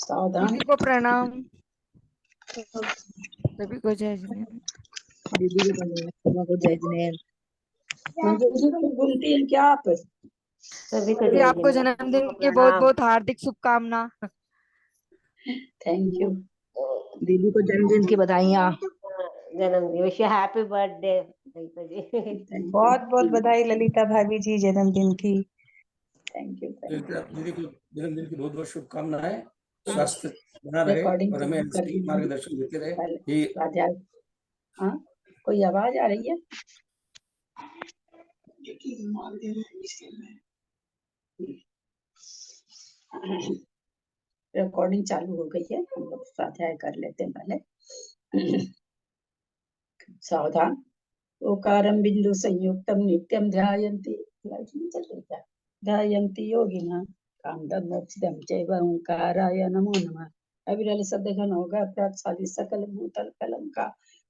सावधान। दीदी को प्रणाम। सभी को जय जिनेन्द्र। दीदी को जय जिनेन्द्र। घूमती हैं क्या आप? सभी को दीदी जय आपको जिनेन्द्र। जन्मदिन के बहुत बहुत हार्दिक शुभकामना। Thank you. दीदी को जन्मदिन की बधाइयाँ। जन्मदिन wish you happy birthday Lalita ji. बहुत बहुत बधाई ललिता भाभी जी जन्मदिन की। Thank you. दीदी को जन्मदिन की बहुत बहुत शुभकामनाएं। स्वास्थ्य बना रहे और हमें सही मार्गदर्शन देते रहे। ये हाँ, कोई आवाज आ रही है? रिकॉर्डिंग चालू हो गई है, हम लोग स्वाध्याय कर लेते हैं पहले। सावधान। ओकारं बिंदु संयुक्तम नित्यम ध्यायन्ति। लाइट नहीं चल रही क्या? ध्यायन्ति योगिनः कामदं मोक्षदं चैव ओंकाराय नमो नमः। अविरल सद्घन होगा प्राप्त सकल भूतल कलंका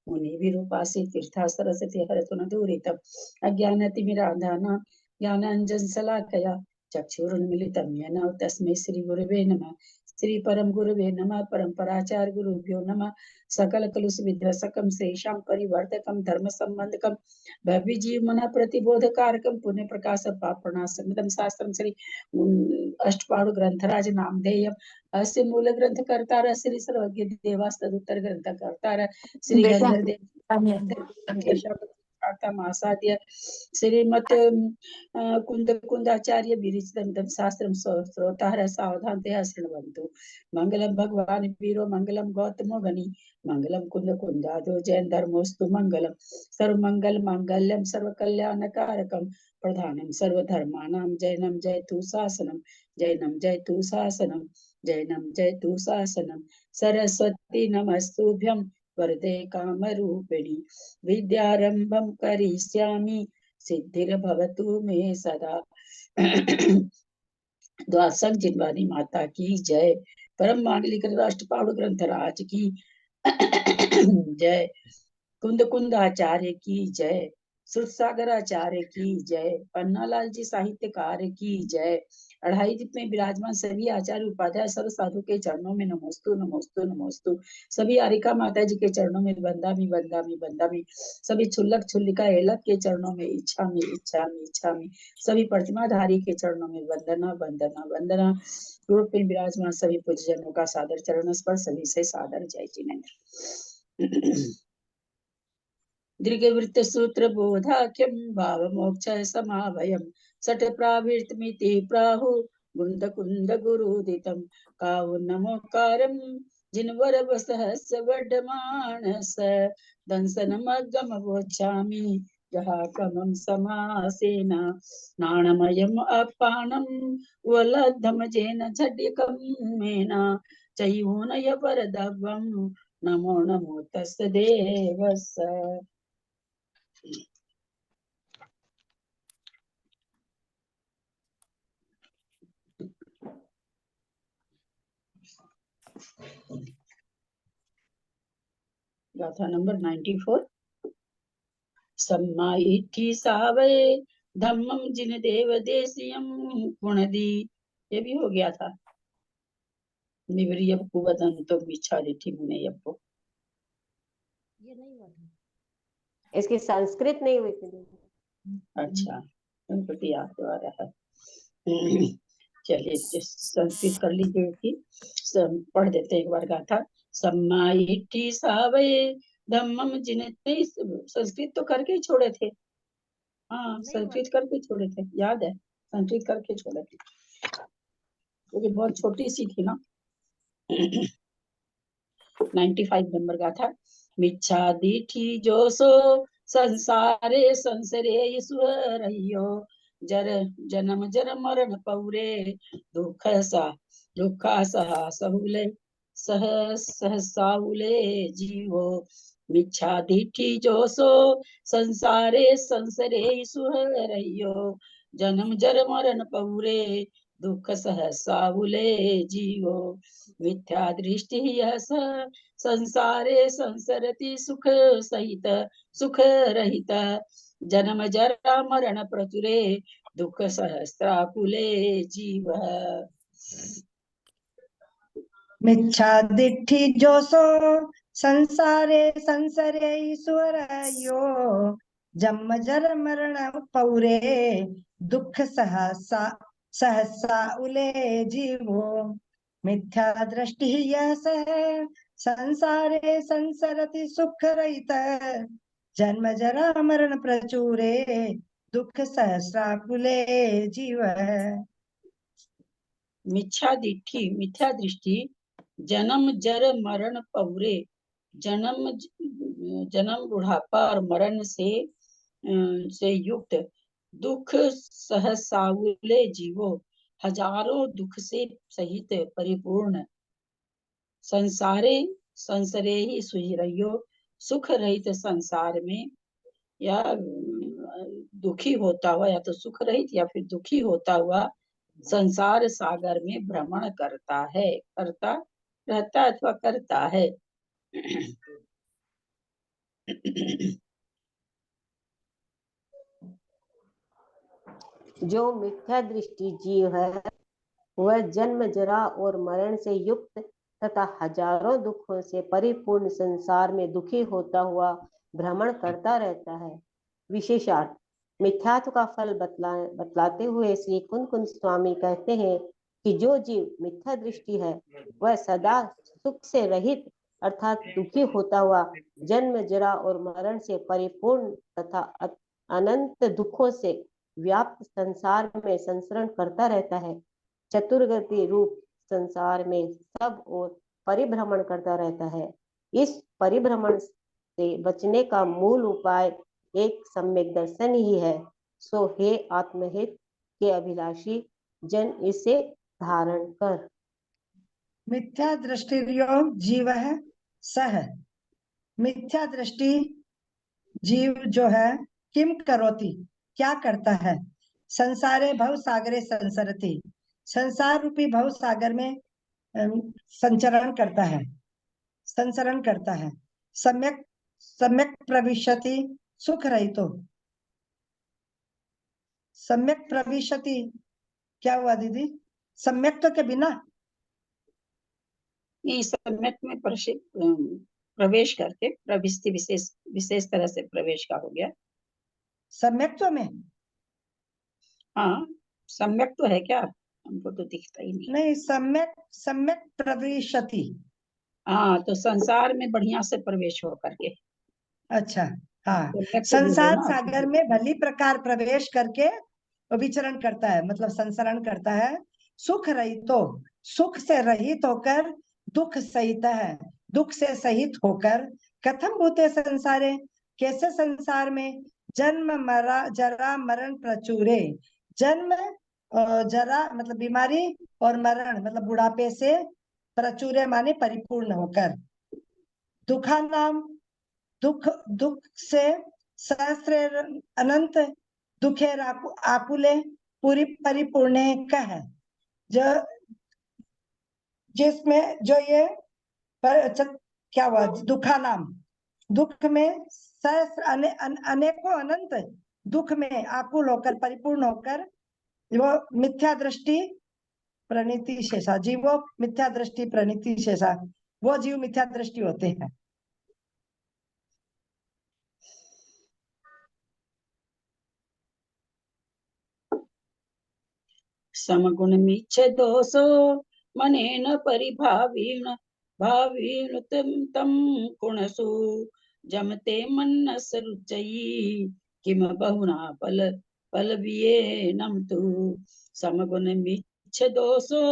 मुनि विरूपासी तीर्था सरस्वती हरतु न दूरितम् अज्ञानतिमिरान्धानां ज्ञानाञ्जन शलाकया चक्षुरुन्मिलितं येन तस्मै श्री गुरुवे नमः। श्री परम गुरुवे नमः। परम्पराचार्य गुरुभ्यो नमः। सकल कलुष विध्वंसकं श्रेषां परिवर्तकं धर्म संबंधकं भव्यजीव मन प्रतिबोधकारकं पुण्य प्रकाश पापनाशनदं शास्त्रं श्री अष्टपाणु ग्रंथराज नामधेयम् अस्य मूल ग्रंथ कर्तार श्री सर्वज्ञ देवास्तदुत्तर ग्रंथ कर्तार श्री गंधर्व मासाद्य श्रीमत कुंद कुंदाचार्य विरचितं शास्त्रं श्रोतारः सावधान ते शृण्वन्तु। मंगलम भगवान वीरो मंगलम गौतमो गणि मंगलम कुंद कुंदादो जैन धर्मोस्तु मंगलम सर्वमंगल मांगल्यम सर्वकल्याणकारकम प्रधानम सर्वधर्मानां जैनम जयतु शासनम जैनम जयतु शासनम जैनम जयतु शासनम सरस्वती नमस्तुभ्यं वरदे कामरूपिणी विद्यारंभं करिष्यामि सिद्धिर्भवतु मे सदा। द्वासक जिनवानी माता की जय। परम मांगलिक राष्ट्रपाल ग्रंथराज की जय। कुंद कुंद आचार्य की जय। सुर सागर आचार्य की जय। पन्नालाल जी साहित्यकार की जय। अढ़ाई दीप में विराजमान सभी आचार्य उपाध्याय सर्व साधु के चरणों में नमोस्तु नमोस्तु नमोस्तु। सभी आरिका माता जी के चरणों में बंदामी बंदामी बंदामी। सभी छुल्लक छुल्लिका एलक के चरणों में इच्छा में इच्छा में इच्छा में। सभी प्रतिमाधारी के चरणों में वंदना वंदना वंदना। रूप में विराजमान सभी पूज्यजनों का सादर चरण स्पर्श सभी से सादर जय जिनेन्द्र। दीर्घवृत्त सूत्र बोधाख्यम भाव मोक्ष समाभयम सठ प्रावृतमिति प्राहु गुंद कुंद गुरुदितम काउ नमोकारम जिनवर सहस्र वर्धमानस दंसनमगम वोच्छामि जहाँ कमं समासेन नाणमयम् अपानम वलद्धम जेन झटिकं मेना चयूनय परदवम नमो नमो तस्य देवस। गाथा नंबर 94। सम्मायिठी सावय धम्मम जिन देव देसियम गुणदी। ये भी हो गया था। निवरियब कुवदन तो मिच्छा दिठी मुने यब्बो। ये नहीं हुआ था। इसकी संस्कृत नहीं हुई थी। अच्छा, गणपति याद आ रहा है। चलिए संस्कृत कर लीजिए कि पढ़ देते एक बार गाथा। सम्मायिठी सावय धम्मम जिने। संस्कृत तो करके ही छोड़े थे। हाँ, संस्कृत करके छोड़े थे, याद है, संस्कृत करके छोड़े थे क्योंकि बहुत छोटी सी थी ना। 95 नंबर गाथा। मिच्छा दीठी जो सो संसारे संसरे ईश्वरयो जर जन्म जर मरण पौरे दुख सहा सहुले सहसाहुले जीवो। मिच्छा दीठी जो सो संसारे संसरे ईश्वरयो जन्म जर मरण पौरे दुख सहसाहुले जीवो। मिथ्या दृष्टि यह संसारे संसरति सुख सहित सुख रहित जन्म जरा मरण प्रचुरे दुख सहस्राकुले जीव। मिच्छा दिट्ठी जो सो संसारे संसरे ईश्वर यो जन्म जर मरण पौरे दुख सहसा सहसा उले जीवो मिथ्या दृष्टि यह सह संसारे संसरति सुख रहित जन्म जरा मरण प्रचुरे दुख सहस्रा कुले जीव। मिथ्या दृष्टि जन्म जर मरण पौरे जन्म बुढ़ापा और मरण से युक्त दुख सहसाउले जीवो हजारों दुख से सहित परिपूर्ण संसरे ही सुहिरयो सुख रहित संसार में या दुखी होता हुआ या तो सुख रहित या फिर दुखी होता हुआ संसार सागर में भ्रमण करता रहता अथवा करता है। जो मिथ्या दृष्टि जीव है वह जन्म जरा और मरण से युक्त तथा हजारों दुखों से परिपूर्ण संसार में दुखी होता हुआ भ्रमण करता रहता है। विशेषार्थ मिथ्यात्व का फल बतलाते हुए श्री कुंद कुंद स्वामी कहते हैं कि जो जीव मिथ्या दृष्टि है वह सदा सुख से रहित अर्थात दुखी होता हुआ जन्म जरा और मरण से परिपूर्ण तथा अनंत दुखों से व्याप्त संसार में संसरण करता रहता है। चतुर्गति रूप संसार में सब और परिभ्रमण करता रहता है। इस परिभ्रमण से बचने का मूल उपाय एक सम्यक दर्शन ही है। सो हे आत्महित के अभिलाषी जन इसे धारण कर। मिथ्या दृष्टिर्यो जीव है सह मिथ्या दृष्टि जीव जो है किम करोति क्या करता है संसारे भव सागरे संसरति संसार रूपी भव सागर में संचरण करता है सम्यक सम्यक प्रविशति सुख रहितो सम्यक प्रविशति क्या हुआ दीदी सम्यक तो के बिना ये सम्यक में प्रवेश करके प्रविष्टि विशेष तरह से प्रवेश का हो गया। सम्यक में हाँ सम्यक तो है क्या हमको तो दिखता ही नहीं सम्यक सम्यक प्रविशति हाँ तो संसार में बढ़िया से प्रवेश हो करके अच्छा हाँ तो संसार सागर में भली प्रकार प्रवेश करके विचरण करता है मतलब संसरण करता है सुख रहितो सुख से रहित होकर दुख सहित है दुख से सहित होकर कथम भूते संसारे कैसे संसार में जन्म मरा जरा मरण प्रचुरे जन्म जरा मतलब बीमारी और मरण मतलब बुढ़ापे से प्रचुरे माने परिपूर्ण होकर दुखा नाम दुख दुख से सहस्र अनंत दुखे आकुले पूरी परिपूर्ण कह जो जिसमें जो ये क्या हुआ दुखा नाम दुख में सहस्र अनेकों अनंत दुख में आकुल होकर परिपूर्ण होकर वो मिथ्या दृष्टि प्रणीति शेषा जीवो मिथ्या दृष्टि प्रणीति शेषा वो जीव मिथ्या दृष्टि होते हैं। समगुण मीच्छ दोषो मनेन परिभावीण भावीण तम गुणसु जमते मनस रुचयी किम बहुना पल वियेनम तु समगुण मीच्छ दोषो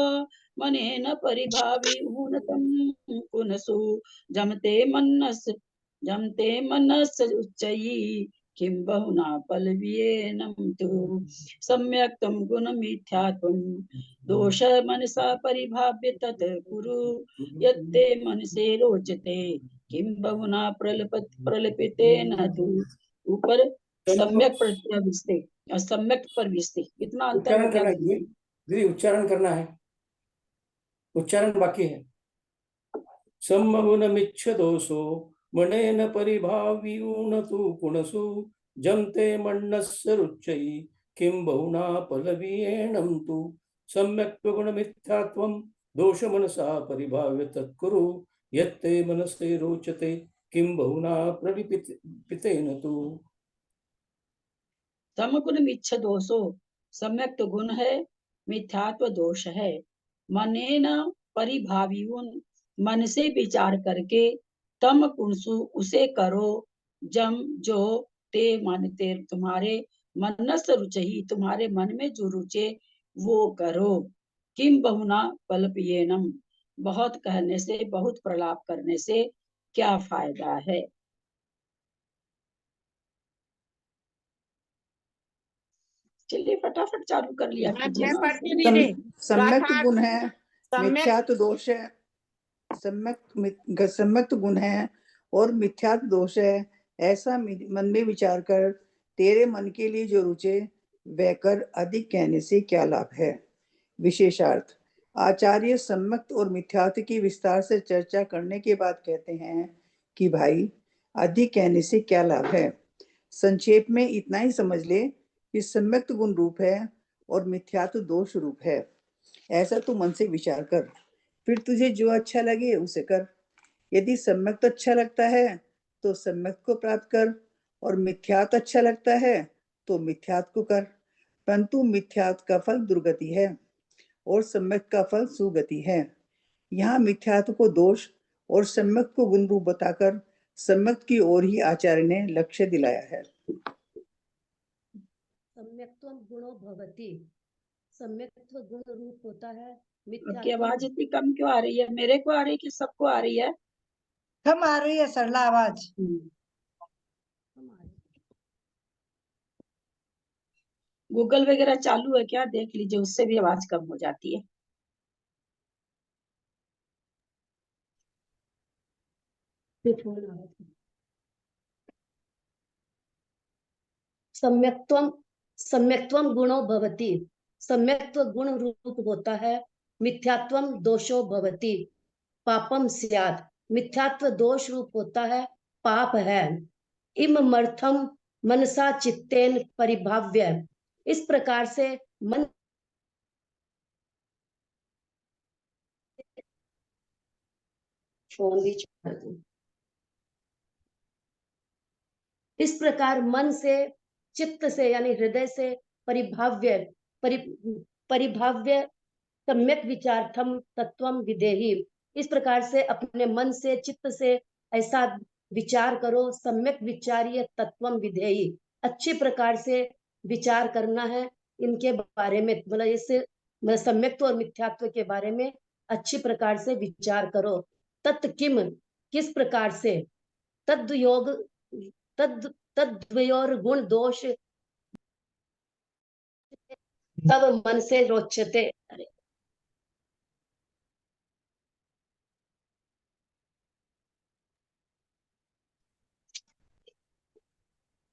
मनेन परिभावीण तम गुणसु जमते मनस रुचयी किं बहुना पलव्येनं तु सम्यक् तं गुणमिथ्यात्वं दोष मनसा परिभाव्य तत् कुरु यत्ते मनसे रोचते किं बहुना प्रलपितेन तु ऊपर सम्यक प्रविष्टे और सम्यक प्रविष्टे कितना अंतर हो गया दीदी उच्चारण करना है उच्चारण बाकी है सम्मगुणमिच्छ दोषो मनेन परिभाव्यून तु गुणसु जमते मन्नस्य रुच्यैः किं बहुना पलवीयेनं तु सम्यक् गुणमिथ्यात्वं दोष मनसा परिभाव्य तत्कुरु यत्ते मनसे रोचते किं बहुना प्रलिपितेन तु। समगुण मिच्छ दोषो सम्यक तो गुण है, मिथ्यात्व दोष है। मनेन परिभाव्यून, मन से विचार करके, तम पुंसु उसे करो, जम जो ते मानते तुम्हारे मनस रुचि, तुम्हारे मन में जो रुचे वो करो। किम बहुना पलपयेनम, बहुत कहने से, बहुत प्रलाप करने से क्या फायदा है। चलिए फटाफट चालू कर लिया कीजिए मैं ना। पढ़ती दीदी। सम्यक गाथा गुण है, सम्यक मिथ्यात्व दोष है। सम्यक गुण है और मिथ्यात्व दोष है, ऐसा मन में विचार कर तेरे मन के लिए जो रुचे वह कर, अधिक कहने से क्या लाभ है। विशेषार्थ, आचार्य सम्यक और मिथ्यात्व की विस्तार से चर्चा करने के बाद कहते हैं कि भाई, अधिक कहने से क्या लाभ है। संक्षेप में इतना ही समझ ले कि सम्यक गुण रूप है और मिथ्यात्व दोष रूप है। ऐसा तू मन से विचार कर, फिर तुझे जो अच्छा लगे उसे कर। यदि सम्यक अच्छा लगता है तो सम्यक को प्राप्त कर, और मिथ्यात्व अच्छा लगता है तो मिथ्यात्व को कर। परंतु मिथ्यात्व का फल दुर्गति है और सम्यक का फल सुगति है। यहाँ मिथ्यात्व को दोष और सम्यक को गुण रूप बताकर सम्यक की ओर ही आचार्य ने लक्ष्य दिलाया है। सम्यक्त्वं गुणो भवति, सम्यक्त्व गुण रूप होता है। आपकी आवाज इतनी कम क्यों आ रही है? मेरे को आ रही है कि सबको आ रही है? कम आ रही है सरला आवाज। गूगल वगैरह चालू है क्या? देख लीजिए, उससे भी आवाज कम हो जाती है। सम्यक्त्वं सम्यक्त्वं गुणो भवति, सम्यक्त्व गुण रूप होता है। मिथ्यात्वं दोषो भवति, पापम स्यात्, मिथ्यात्व दोष रूप होता है, पाप है। इममर्थम मनसा चित्तेन परिभाव्य, इस प्रकार से मन इस प्रकार मन से, चित्त से यानी हृदय से परिभाव्य सम्यक विचार्थम तत्वम विदेहि, इस प्रकार से अपने मन से, चित्त से ऐसा विचार करो, सम्यक विचार्य तत्वम विधेयी, अच्छी प्रकार से विचार करना है इनके बारे में, मतलब इससे सम्यक्त्व और मिथ्यात्व के बारे में अच्छी प्रकार से विचार करो। तत् किम, किस प्रकार से, तद्योग तद्वयोर गुण दोष तब मन से रोचते।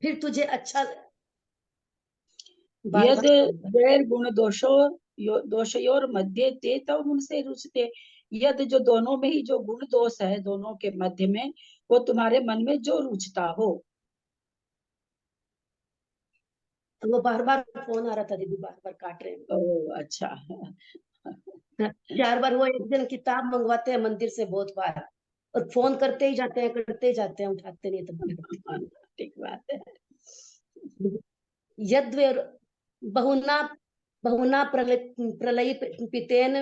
फिर तुझे अच्छा यद गैर गुण दोषयोर मध्य ते तब उनसे रुचते, यद जो दोनों में ही जो गुण दोष है, दोनों के मध्य में, वो तुम्हारे मन में जो रुचता हो। वो बार बार फोन आ रहा था दीदी, बार बार काट रहे हैं। ओह अच्छा। 4 बार वो एक दिन किताब मंगवाते हैं मंदिर से बहुत बार, और फोन करते ही जाते हैं, करते ही जाते हैं, उठाते नहीं। तो ठीक बात है। यद बहुना बहुना प्रलयितेन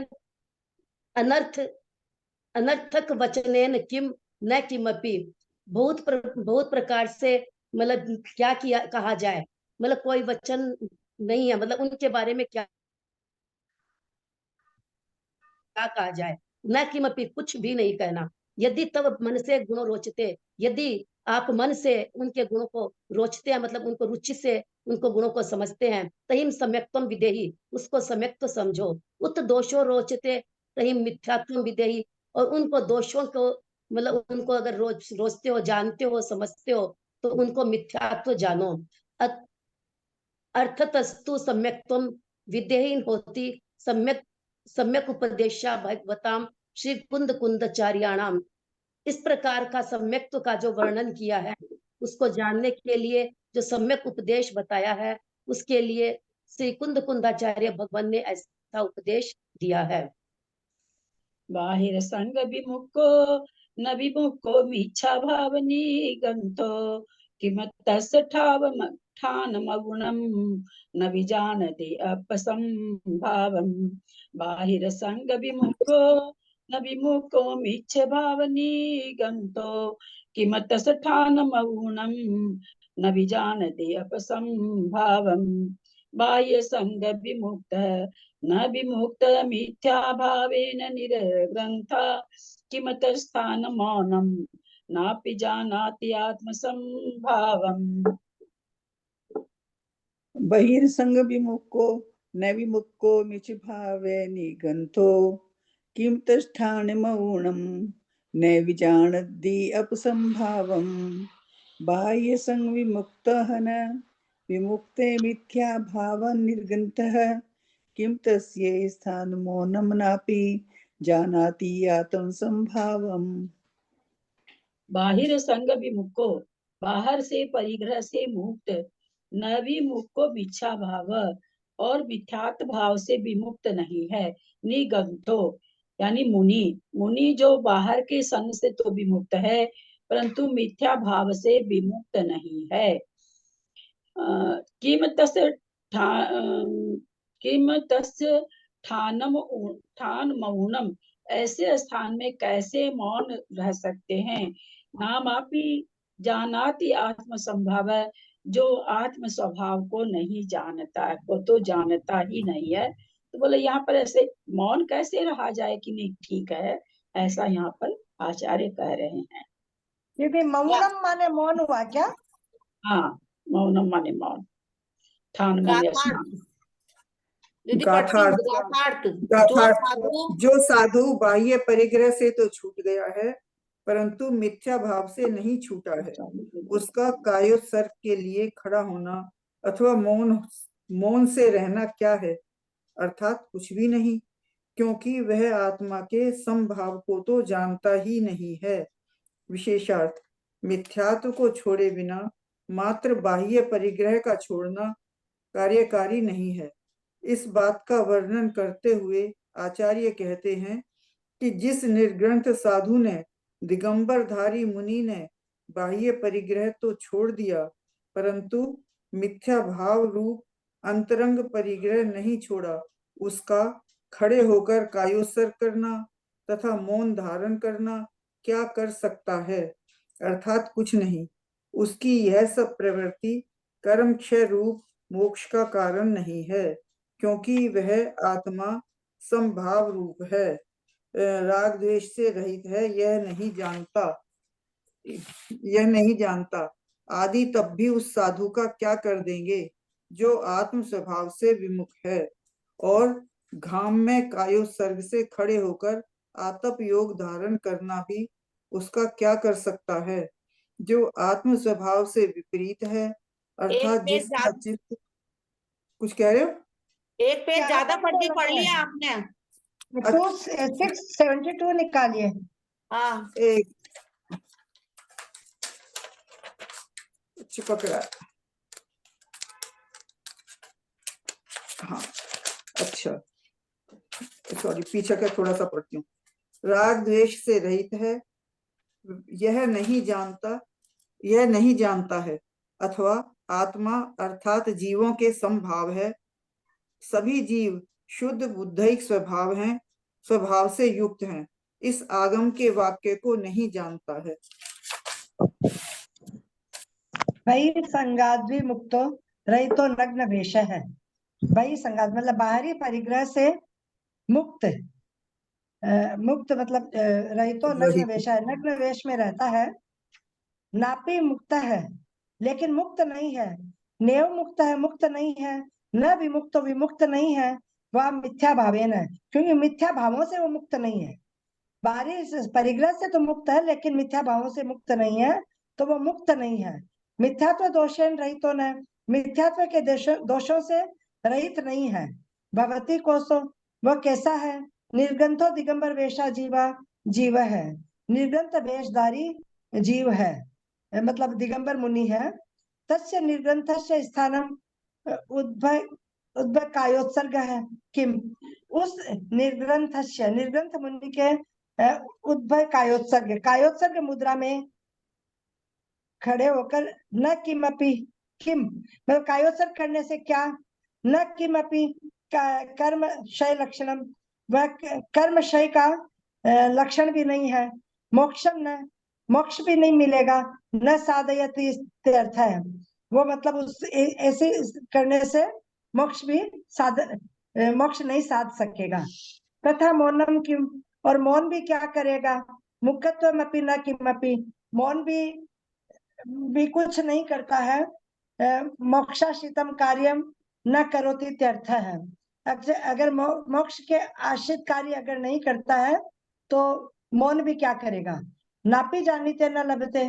अनर्थक वचनेन किम न किमपि, बहुत प्रकार से, मतलब क्या किया कहा जाए, मतलब कोई वचन नहीं है, मतलब उनके बारे में क्या कहा जाए। न किमपि, कुछ भी नहीं कहना। यदि तब मन से गुण रोचते, यदि आप मन से उनके गुणों को रोचते हैं, मतलब उनको रुचि से उनको गुणों को समझते हैं, तहिम सम्यक्त्वम विदेहि, उसको सम्यक्त्व समझो। उत दोषो रोचते तहिम मिथ्यात्वम विदेहि, और उनको दोषों को, मतलब उनको अगर रोचते हो, जानते हो, समझते हो, तो उनको मिथ्यात्व जानो। अर्थतस्तु सम्यक्त्वम विदेहि होती सम्यक सम्यक उपदेशा भगवताम श्री कुंदचार्याणाम, इस प्रकार का सम्यक्त्व का जो वर्णन किया है, उसको जानने के लिए जो सम्यक उपदेश बताया है, उसके लिए श्री कुंदाचार्य भगवान ने ऐसा उपदेश दिया है। बाहिर संग विमुखो न विमुखो मिच्छा भावनी गंतो किमत्तस ठानमगुणं न विजानति अपसंभावम् बाहिर संग विमुखो न विमुखो मिच्छ भावनी गंतो किमत्तस ठानमगुणं न विजानति अपसंभावम् बाह्य संग विमुक्त न विमुक्त मिथ्या भावेन निरग्रंथा किमतस्थान मौनम नापि जानाति आत्मसंभावम् बहिर्संग विमुक्को न विमुक्को मिच भावे निगंतो किम तस्थान मौनम न विजानति अपसंभावम बाह्य संग विमुक्तः न विमुक्ते मिथ्या भाव निर्गंतः किम तस्य स्थान मौनम नापि जानाति आत्म संभावम। बाहिर संग विमुक्को बाहर से परिग्रह से मुक्त न विमुक्को मिथ्या भाव और मिथ्यात्व भाव से विमुक्त नहीं है। निगंतो यानी मुनि मुनि जो बाहर के संग से तो विमुक्त है परंतु मिथ्या भाव से विमुक्त नहीं है। किमतस्य ठान मौनम ऐसे स्थान में कैसे मौन रह सकते हैं। नामापि जानाति आत्म संभाव जो आत्म स्वभाव को नहीं जानता वो तो जानता ही नहीं है। तो बोले यहाँ पर ऐसे मौन कैसे रहा जाए कि नहीं ठीक है ऐसा यहाँ पर आचार्य कह रहे हैं। क्योंकि मौनम माने मौन हुआ क्या? हाँ मौनम माने मौन ठान माने स्नान गाथार्थ जो साधु बाह्य परिग्रह से तो छूट गया है परंतु मिथ्या भाव से नहीं छूटा है उसका कायोत्सर्ग के लिए खड़ा होना अथवा मौन से रहना क्या है अर्थात कुछ भी नहीं क्योंकि वह आत्मा के समभाव को तो जानता ही नहीं है। विशेषार्थ मिथ्यात्व को छोड़े बिना मात्र बाह्य परिग्रह का छोड़ना कार्यकारी नहीं है। इस बात का वर्णन करते हुए आचार्य कहते हैं कि जिस निर्ग्रंथ साधु ने दिगंबरधारी मुनि ने बाह्य परिग्रह तो छोड़ दिया परंतु मिथ्या भाव रूप अंतरंग परिग्रह नहीं छोड़ा उसका खड़े होकर कायोत्सर्ग करना तथा मौन धारण करना क्या कर सकता है अर्थात कुछ नहीं। उसकी यह सब प्रवृत्ति कर्म क्षय रूप मोक्ष का कारण नहीं है क्योंकि वह आत्मा समभाव रूप है राग द्वेष से रहित है यह नहीं जानता आदि तब भी उस साधु का क्या कर देंगे जो आत्म स्वभाव से विमुख है और घाम में कायोत्सर्ग से खड़े होकर आतप योग धारण करना भी उसका क्या कर सकता है जो आत्म स्वभाव से विपरीत है अर्थात जिसका चित्त कुछ कह रहे हो? एक पेज ज्यादा पढ़ लिया आपने 672 निकालिए। हाँ एक पकड़ा हाँ अच्छा सॉरी पीछे का थोड़ा सा पढ़ती हूँ। राग द्वेष से रहित है यह नहीं जानता है अथवा आत्मा अर्थात जीवों के समभाव है सभी जीव शुद्ध बुद्धिक स्वभाव से युक्त हैं इस आगम के वाक्य को नहीं जानता है। वही संगाद्वी मुक्तो रहितो नग्न वेश है। वही संगाद मतलब बाहरी परिग्रह से मुक्त मुक्त मतलब रहितो नग्न वेश है नग्न वेश में रहता है नापी मुक्त है लेकिन मुक्त नहीं है नेव मुक्त है मुक्त नहीं है न विमुक्त विमुक्त नहीं है वह मिथ्या भावेन है क्योंकि मिथ्या भावों से वो मुक्त नहीं है। बाहरी परिग्रह से तो मुक्त है लेकिन मिथ्या भावों से मुक्त नहीं है तो वो मुक्त नहीं है। मिथ्यात्व दोषेन रहितो न मिथ्यात्व के दोषों से रहित नहीं है। भगवती कोसो वह कैसा है निर्गंथो दिगंबर वेशा जीव है निर्गंथ वेशधारी जीव है मतलब दिगंबर मुनि है। तस्य निर्ग्रंथस्य स्थानम उद्भव कायोत्सर्ग है किम उस निर्ग्रंथस्य, निर्ग्रंथ मुनि के उद्भव कायोत्सर्ग, कायोत्सर्ग मुद्रा में खड़े होकर न किमपि, किम मतलब कायोत्सर्ग करने से क्या, न किमपि कर्म क्षय लक्षणम, वह कर्म क्षय का लक्षण भी नहीं है, मोक्षम न, मोक्ष भी नहीं मिलेगा, न साधयति अर्थ है वो, मतलब उस ऐसे करने से मोक्ष भी मोक्ष नहीं साध सकेगा। तथा मौनम किम, और मौन भी क्या करेगा, मुखत्वमपि न किमपि, मौन भी कुछ नहीं करता है, मोक्षाश्रितम कार्यम न करोति इत्यर्थ है। अगर मोक्ष के आश्रित कार्य अगर नहीं करता है तो मौन भी क्या करेगा, नापि जानीते न लभते,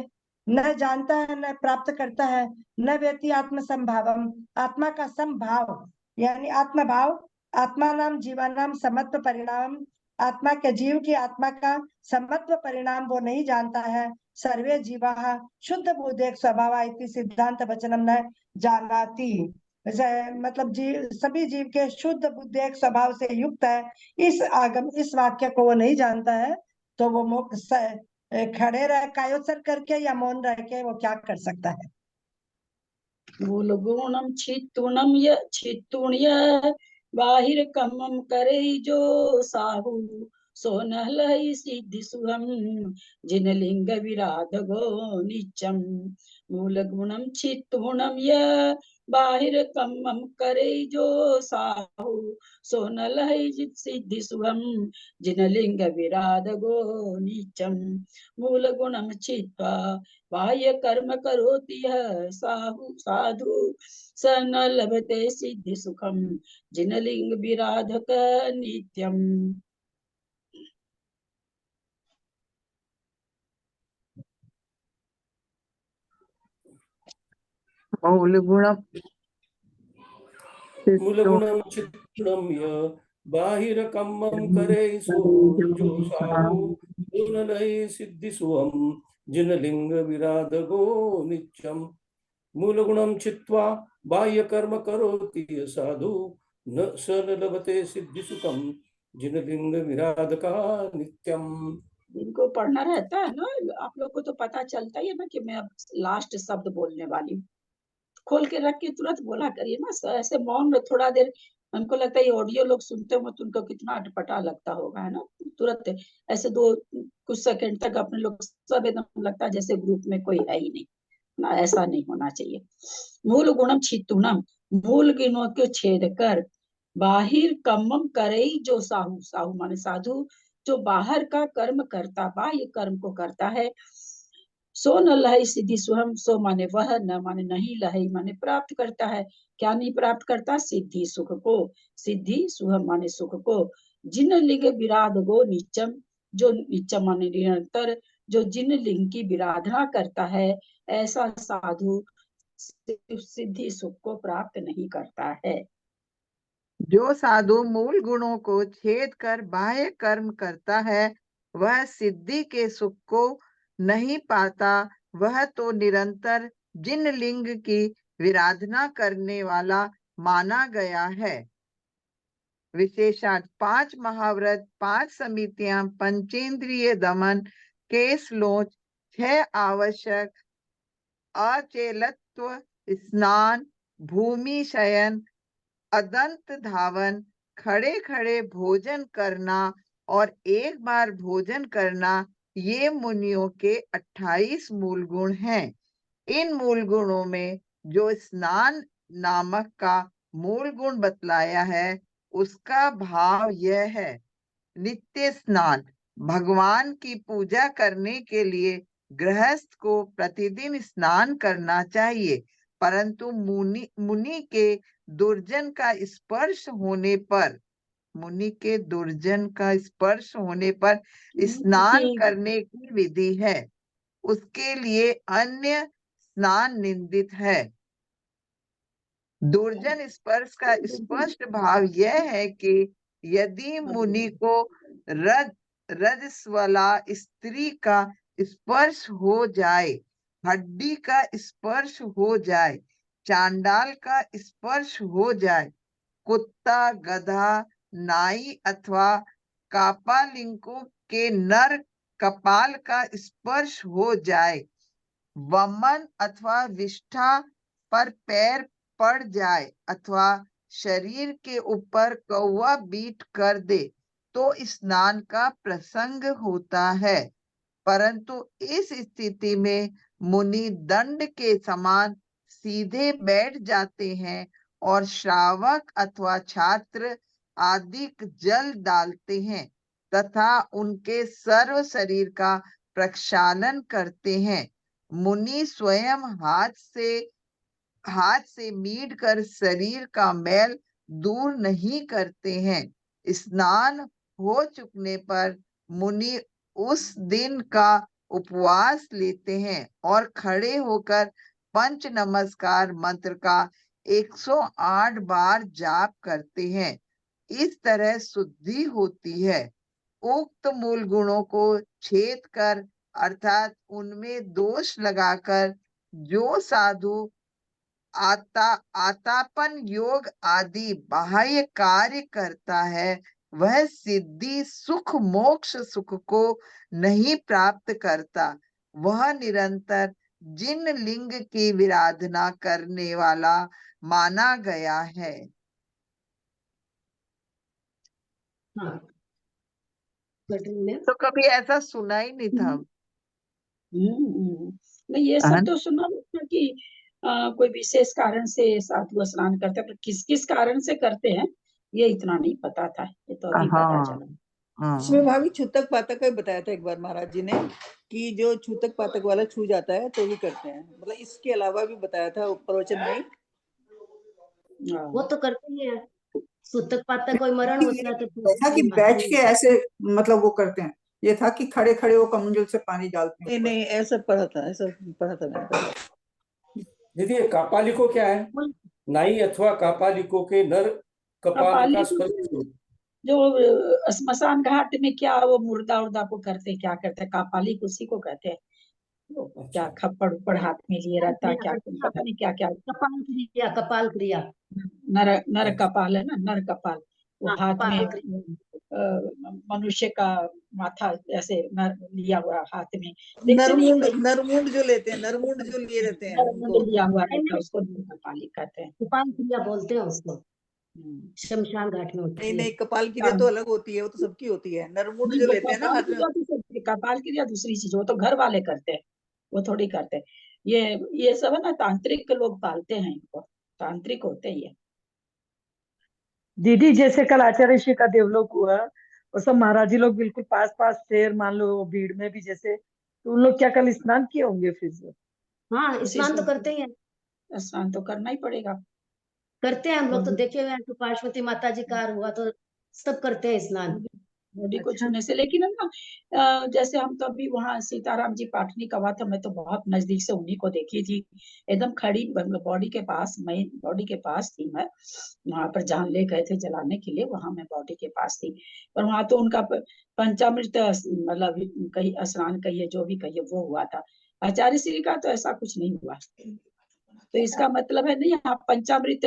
न जानता है न प्राप्त करता है, न व्यक्ति आत्म संभावम, आत्मा का संभाव यानी आत्मा भाव, आत्मा नाम जीवानाम समत्व परिणाम, आत्मा के जीव की आत्मा का समत्व परिणाम वो नहीं जानता है। सर्वे जीवा शुद्ध बुद्धे स्वभाव इति सिद्धांत वचनम न जानाति, मतलब जीव, सभी जीव के शुद्ध बुद्धि स्वभाव से युक्त है, इस आगम, इस वाक्य को वो नहीं जानता है, तो वो मोक्ष खड़े रह कायोत्सर्ग करके या मौन रह के वो क्या कर सकता है। मूल गुणम छित्तुण्य बाहिर कमम करे जो साहु, सो न लहि सिद्धि सुहम जिन लिंग विराध गो निचम। मूल गुणम छित्तुणम य बाहिर कमम करे जो साहु, सो न लहि सिद्धि सुहम जिन लिंग विराध गो निचम। मूल गुणम छित्त्वा बाह्य कर्म करोति यः साहु साधु, स न लभते सिद्धि सुखम जिन लिंग विराधक नित्यम। मूलगुणं मूलगुणं चित्तुणं य बाहिरकम्मं करे सो जो साहु, गुणलय सिद्धि सुवम जिन लिंग विराधगो नित्यम। मूलगुणं चित्वा बाह्य कर्म करोति यः साधु, न स न लभते सिद्धि सुखम जिन लिंग विराधका नित्यम। इनको पढ़ना रहता है ना, आप लोग को तो पता चलता ही है ना कि मैं अब लास्ट शब्द बोलने वाली हूँ। खोल के रख के तुरंत बोला करिए ना, ऐसे मौन में थोड़ा देर, हमको लगता है ये ऑडियो लोग सुनते हो तो उनको कितना अटपटा लगता होगा, है ना। तुरंत ऐसे दो कुछ सेकंड तक अपने लोग सब एकदम लगता है जैसे ग्रुप में कोई है ही नहीं ना, ऐसा नहीं होना चाहिए। मूल गुणम छित्तुणम, मूल गुणों को छेद कर, बाहिर कम्मम करे जो साहु, साहु माने साधु, जो बाहर का कर्म करता, बाह्य कर्म को करता है, सो न लहई सिद्धि सुहम, सो माने वह, न माने नहीं, लहई माने प्राप्त करता है। क्या नहीं प्राप्त करता, सिद्धि सुख को, सिद्धि सुहम माने सुख को, जिन लिंग विराध गो निचम, जो निचम माने निरंतर, जो जिन लिंग की विराधना करता है, ऐसा साधु सिद्धि सुख को प्राप्त नहीं करता है। जो साधु मूल गुणों को छेद कर बाह्य कर्म करता है, वह सिद्धि के सुख को नहीं पाता, वह तो निरंतर जिन लिंग की विराधना करने वाला माना गया है। विशेषार्थ 5 महाव्रत, 5 समितियां, पंचेंद्रिय दमन, केस लोच, 6 आवश्यक, अचेलत्व, स्नान, भूमि शयन, अदंत धावन, खड़े खड़े भोजन करना और एक बार भोजन करना, ये मुनियों के 28 मूल गुण हैं। इन मूल गुणों में जो स्नान नामक का मूल गुण बतलाया है, उसका भाव यह है, नित्य स्नान। भगवान की पूजा करने के लिए गृहस्थ को प्रतिदिन स्नान करना चाहिए, परंतु मुनि के दुर्जन का स्पर्श होने पर, मुनि के दुर्जन का स्पर्श होने पर स्नान करने की विधि है, उसके लिए अन्य स्नान निंदित है। दुर्जन स्पर्श का स्पष्ट भाव यह है कि यदि मुनि को रजस्वला स्त्री का स्पर्श हो जाए, हड्डी का स्पर्श हो जाए, चांडाल का स्पर्श हो जाए, कुत्ता, गधा, नाई अथवा कापालिकों के नर कपाल का स्पर्श हो जाए, वमन अथवा विष्ठा पर पैर पड़ जाए अथवा शरीर के ऊपर कौवा बीट कर दे तो स्नान का प्रसंग होता है। परंतु इस स्थिति में मुनि दंड के समान सीधे बैठ जाते हैं और श्रावक अथवा छात्र आदि जल डालते हैं तथा उनके सर्व शरीर का प्रक्षालन करते हैं। मुनि स्वयं हाथ से मीड कर शरीर का मैल दूर नहीं करते हैं। स्नान हो चुकने पर मुनि उस दिन का उपवास लेते हैं और खड़े होकर पंच नमस्कार मंत्र का 108 बार जाप करते हैं। इस तरह शुद्धि होती है। उक्त मूल गुणों को छेद कर अर्थात उनमें दोष लगाकर जो साधु आतापन योग आदि बाह्य कार्य करता है वह सिद्धि सुख मोक्ष सुख को नहीं प्राप्त करता। वह निरंतर जिन लिंग की विराधना करने वाला माना गया है। हाँ। तो कभी ऐसा सुना ही नहीं था। नहीं, ये सब तो सुना था कि कोई विशेष कारण से साधु स्नान करते हैं, पर किस किस कारण से करते हैं ये इतना नहीं पता था। ये तो अभी पता चला। इसमें भाभी छूतक पातक का भी बताया था एक बार महाराज जी ने कि जो छूतक पातक वाला छू जाता है तो भी करते हैं, मतलब इसके अलावा भी बताया था प्रवचन में। वो तो करते ही है। सूतक पातक कोई मरण होता है तो ऐसा कि बैठ के ऐसे मतलब वो करते हैं, ये था कि खड़े खड़े वो कमंडल से पानी डालते हैं। नहीं ऐसा पढ़ा था, ऐसा पढ़ा था मैंने। दीदी कापालिको क्या है? नाई अथवा कापालिको के नर कपाल का स्पर्श। जो श्मशान घाट में क्या वो मुर्दा उर्दा को करते, क्या करते हैं, कापालिक उसी को कहते हैं। क्या खप्पड़ उप्पड़ हाथ में लिए रहता है, क्या पता नहीं क्या क्या। कपाल क्रिया, कपाल क्रिया। नर कपाल है ना, नर कपाल। वो हाथ में मनुष्य का माथा ऐसे लिया हुआ हाथ में। नरमुंड जो लेते हैं, नरमुंड जो लिए रहते हैं लिया हुआ रहता है, उसको कपाली कहते हैं। कपाल क्रिया बोलते हैं उसको। शमशान घाट में होती है। नहीं कपाल क्रिया तो अलग होती है, वो तो सबकी होती है। नरमुंड जो लेते हैं ना हाथ में, कपाल क्रिया दूसरी चीज, वो तो घर वाले करते हैं, वो थोड़ी करते हैं। ये सब है ना तांत्रिक लोग पालते हैं इनको, तांत्रिक होते हैं ये। दीदी जैसे कल आचार्य श्री का देवलोक हुआ और सब महाराज जी लोग बिल्कुल पास पास थे, मान लो भीड़ में भी जैसे, तो उन लोग क्या कल स्नान किए होंगे फिर से? हाँ स्नान तो करते ही हैं। स्नान तो करना ही पड़ेगा। करते हैं हम लोग तो देखे हुए हैं। तो पार्वती माता जी का हुआ तो सब करते हैं स्नान बॉडी को छूने से। लेकिन है ना जैसे हम तो अभी वहाँ सीताराम जी पाटनी का हुआ था, मैं तो बहुत नजदीक से उन्हीं को देखी थी, एकदम खड़ी बॉडी के पास, मैं बॉडी के पास थी। मैं वहां पर जान ले गए थे जलाने के लिए, वहां मैं बॉडी के पास थी। पर वहां तो उनका पंचामृत मतलब कहीं स्नान कहिए जो भी कहिए वो हुआ था। आचार्य श्री का तो ऐसा कुछ नहीं हुआ। तो इसका मतलब है नहीं यहाँ पंचामृत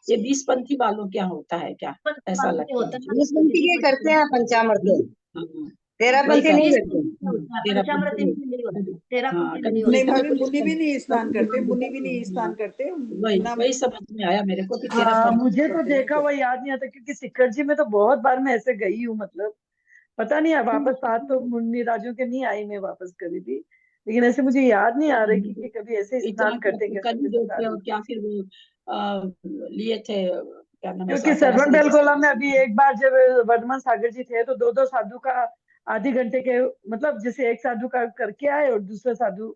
ये 20 पंथी वालों क्या होता है क्या, ऐसा लगता है। 20 पंथी के करते हैं पंचामृत, 13 पंथी नहीं करते। नहीं भाभी मुनि भी नहीं स्नान करते, मुनि भी नहीं स्नान करते। वही समझ में आया मेरे को कि मुझे तो देखा हुआ याद नहीं आता, क्योंकि सिक्कर जी में तो बहुत बार मैं ऐसे गई हूँ, मतलब पता नहीं है वापस साथ तो मुनि राजों के नहीं आई मैं वापस कभी भी, लेकिन ऐसे मुझे याद नहीं आ रही कि कभी ऐसे स्नान करते क्या फिर वो लिए थे क्या नाम है, क्योंकि सर्वन बेलगोला में अभी एक बार जब वर्धमान सागर जी थे तो दो साधु का आधे घंटे के, मतलब जैसे एक साधु का करके आए और दूसरा साधु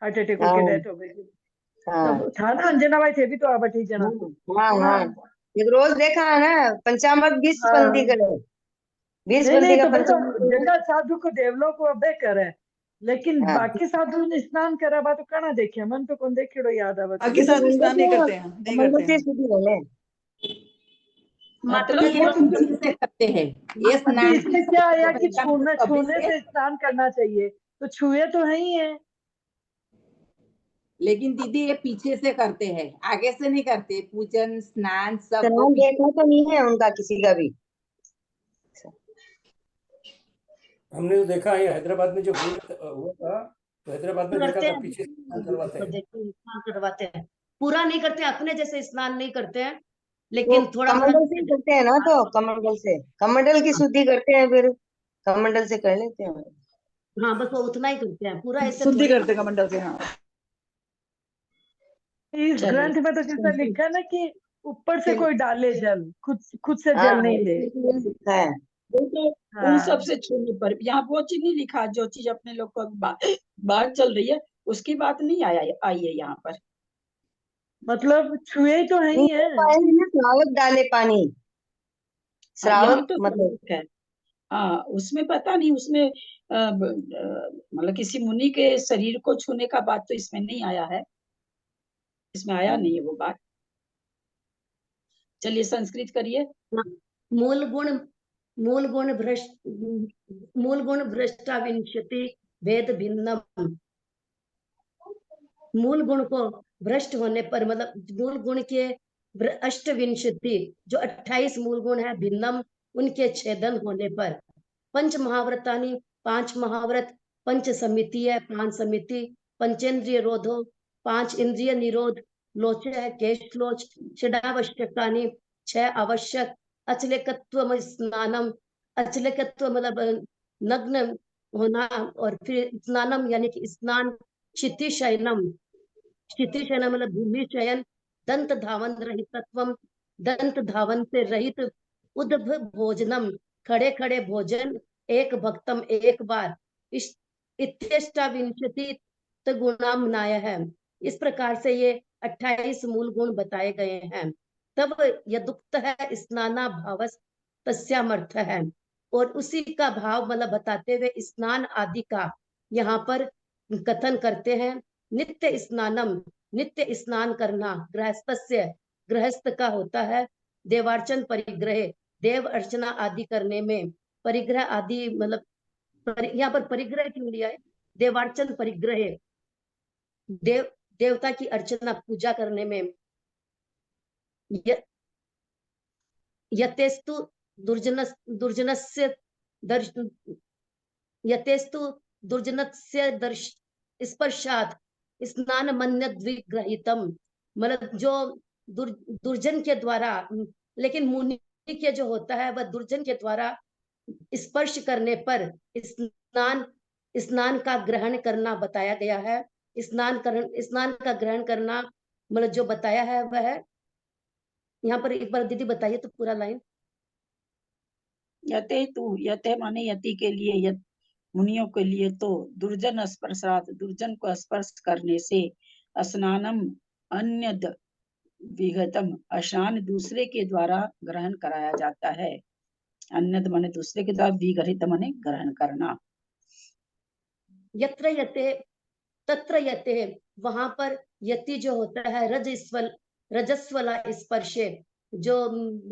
हार्ट अटैक होकर डेथ हो गई। तो था ना अंजना भाई थे भी तो आप ठीक जना। हाँ ये रोज देखा है ना पंचामृत 20 पंथी करे, 20 पंथी का पंचामृत साधु को देवलोक को अबे करे, लेकिन बाकी साधु ने स्नान करा बा तो कना देखे मन तो कौन देखे याद आवा। बाकी साधु स्नान नहीं करते हैं, नहीं करते हैं। मतलब ये करते हैं ये स्नान। इसमें क्या आया कि छूने से स्नान करना चाहिए, तो छुए तो है ही है। लेकिन दीदी ये पीछे से करते हैं, आगे से नहीं करते। पूजन स्नान सब देखा तो नहीं है उनका किसी का भी। हमने तो देखा है हैदराबाद में जब हुआ था, तो हैदराबाद में देखा करते था हैं पीछे स्नान करवाते तो हैं। देखो स्नान करवाते हैं, पूरा नहीं करते, अपने जैसे स्नान नहीं करते हैं, वो लेकिन थोड़ा थोड़ा कमंडल से ही करते हैं ना, तो कमंडल से, कमंडल की शुद्धि करते हैं, फिर कमंडल से कर लेते हैं। हाँ बस वो उतना ही करते हैं, पूरा ऐसे शुद्धि थोड़ी करते कमंडल से, हाँ। इस चलिए ग्रंथ में तो जैसा लिखा है ना कि ऊपर से कोई डाले जल, खुद से हाँ जल नहीं ले। इसमें ये लिखा है। वो तो उन हाँ सब से छूने पर, यहाँ वो चीज नहीं लिखा, जो चीज अपने लोग को बात चल रही है उसकी बात नहीं आई है यहाँ पर। मतलब छुए तो है नहीं ही वो है। पाए हैं ना, श्रावक डाले पानी, हाँ, यहाँ श्रावक तो मतलब ठीक है। हाँ उसमें पता नहीं, उसमें मतलब किसी मुनि के शरीर को छूने का बात तो इसमें नहीं आया है, इसमें आया नहीं है वो बात। चलिए संस्कृत करिए। मूल गुण मूल गुण भ्रष्ट मूल गुण भ्रष्टा विंशति भेद भिन्नम। मूल गुण को भ्रष्ट होने पर, मतलब मूल गुण के अष्टविंशति जो 28 मूल गुण है भिन्नम, उनके छेदन होने पर, पंच महाव्रतानि 5 महाव्रत, पंच समिति है 5 समिति, पंचेंद्रिय रोधो 5 इंद्रिय निरोध, लोच है केशलोच, षडावश्यकानि 6 आवश्यक, अचलेकत्व स्नानम, अचलेकत्व मतलब नग्न होना, और फिर स्नानम यानी कि स्नान, क्षिति शयनम, क्षिति शयनम मतलब भूमि शयन, दंत धावन रहितत्वम, दंत धावन से रहित, उद्भ भोजनम खड़े खड़े भोजन, एक भक्तम एक बार, इत्यष्टाविंशति गुणामनाय है। इस प्रकार से ये 28 मूल गुण बताए गए हैं। तब यदुक्त है स्नाना भावस तस्यामर्थ है, और उसी का भाव मतलब बताते हुए स्नान आदि का यहाँ पर कथन करते हैं। नित्य स्नानम, नित्य स्नान करना, गृहस्थस्य, गृहस्थ का होता है, देवार्चन परिग्रह, देव अर्चना आदि करने में, परिग्रह आदि मतलब यहाँ पर परिग्रह क्यों लिया है, देवार्चन परिग्रह, देवता की अर्चना पूजा करने में, यतेस्तु दुर्जनस्य यतेस्तु दुर्जनस्य स्पर्शात स्नान मन्यद्विग्रहितम, मतलब जो दुर्जन के द्वारा, लेकिन मुनि के जो होता है वह दुर्जन के द्वारा स्पर्श करने पर स्नान का ग्रहण करना बताया गया है। स्नान का ग्रहण करना मतलब जो बताया है वह है, यहाँ पर एक बार दीदी बताइए तो पूरा लाइन। यते तू, यते माने यति के लिए, यत मुनियों के लिए, तो दुर्जन स्पर्शात, दुर्जन को स्पर्श करने से, स्नानम अन्यद विगतम, स्नान दूसरे के द्वारा ग्रहण कराया जाता है। अन्यद माने दूसरे के द्वारा, विगहित माने ग्रहण करना। यत्र यते तत्र यते, वहां पर यति जो होता है रजस्वला स्पर्शे, जो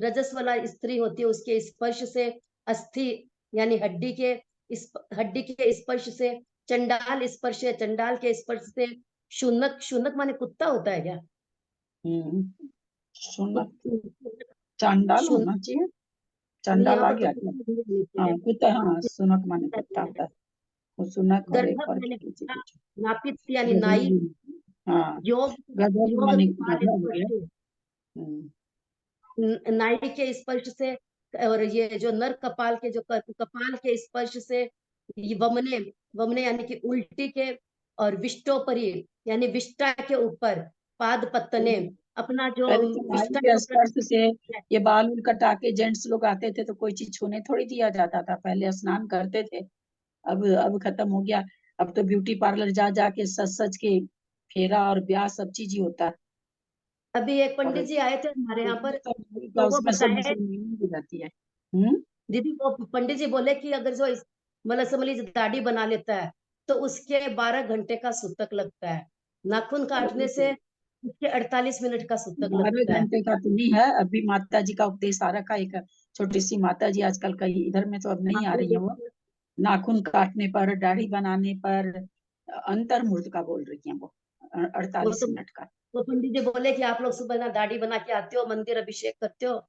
रजस्वला स्त्री होती है उसके स्पर्श से, अस्थि यानी हड्डी के स्पर्श से, चंडाल स्पर्श, चंडाल के स्पर्श से, शुनक, शुनक माने कुत्ता होता है क्या? शुनक, चांडाल होना चाहिए, चांडाल आ गया क्या? हाँ कुत्ता, हाँ शुनक माने कुत्ता होता है, वो शुनक और एक और नापित यानी नाई, हाँ योग गधर्व योग माने विभाग गधा हो स्पर्श, गया। नाई के स्पर्श से, और ये जो नर कपाल के जो कपाल के स्पर्श से, ये वमने, वमने यानी कि उल्टी के, और विष्टोपरी यानी विष्टा के ऊपर, पाद पत्तने अपना जो पहले तो नाई विष्टा के स्पर्श से ये बाल उल कटा के जेंट्स लोग आते थे तो कोई चीज छूने थोड़ी दिया जाता था, पहले स्नान करते थे। अब खत्म हो गया, अब तो ब्यूटी पार्लर जा जाके सज सज के फेरा और ब्याह सब चीज ही होता है। अभी एक पंडित जी आए थे हमारे यहाँ पर, तो वो उसमें सब बताए दी जाती है। दीदी, वो पंडित जी बोले कि अगर जो मतलब समझ लीजिए दाढ़ी बना लेता है तो उसके 12 घंटे का सूतक लगता है, नाखून काटने से उसके 48 मिनट का सूतक लगता 12 है। घंटे का तो नहीं है, अभी माता जी का उपदेश आ रखा है, एक छोटी सी माता जी आजकल कहीं इधर में तो अब नहीं आ रही है, वो नाखून काटने पर, दाढ़ी बनाने पर, अंतर मुहूर्त का बोल रही है वो, 48 मिनट का। वो पंडित जी बोले कि आप लोग सुबह ना दाढ़ी बना के आते हो, मंदिर अभिषेक करते हो,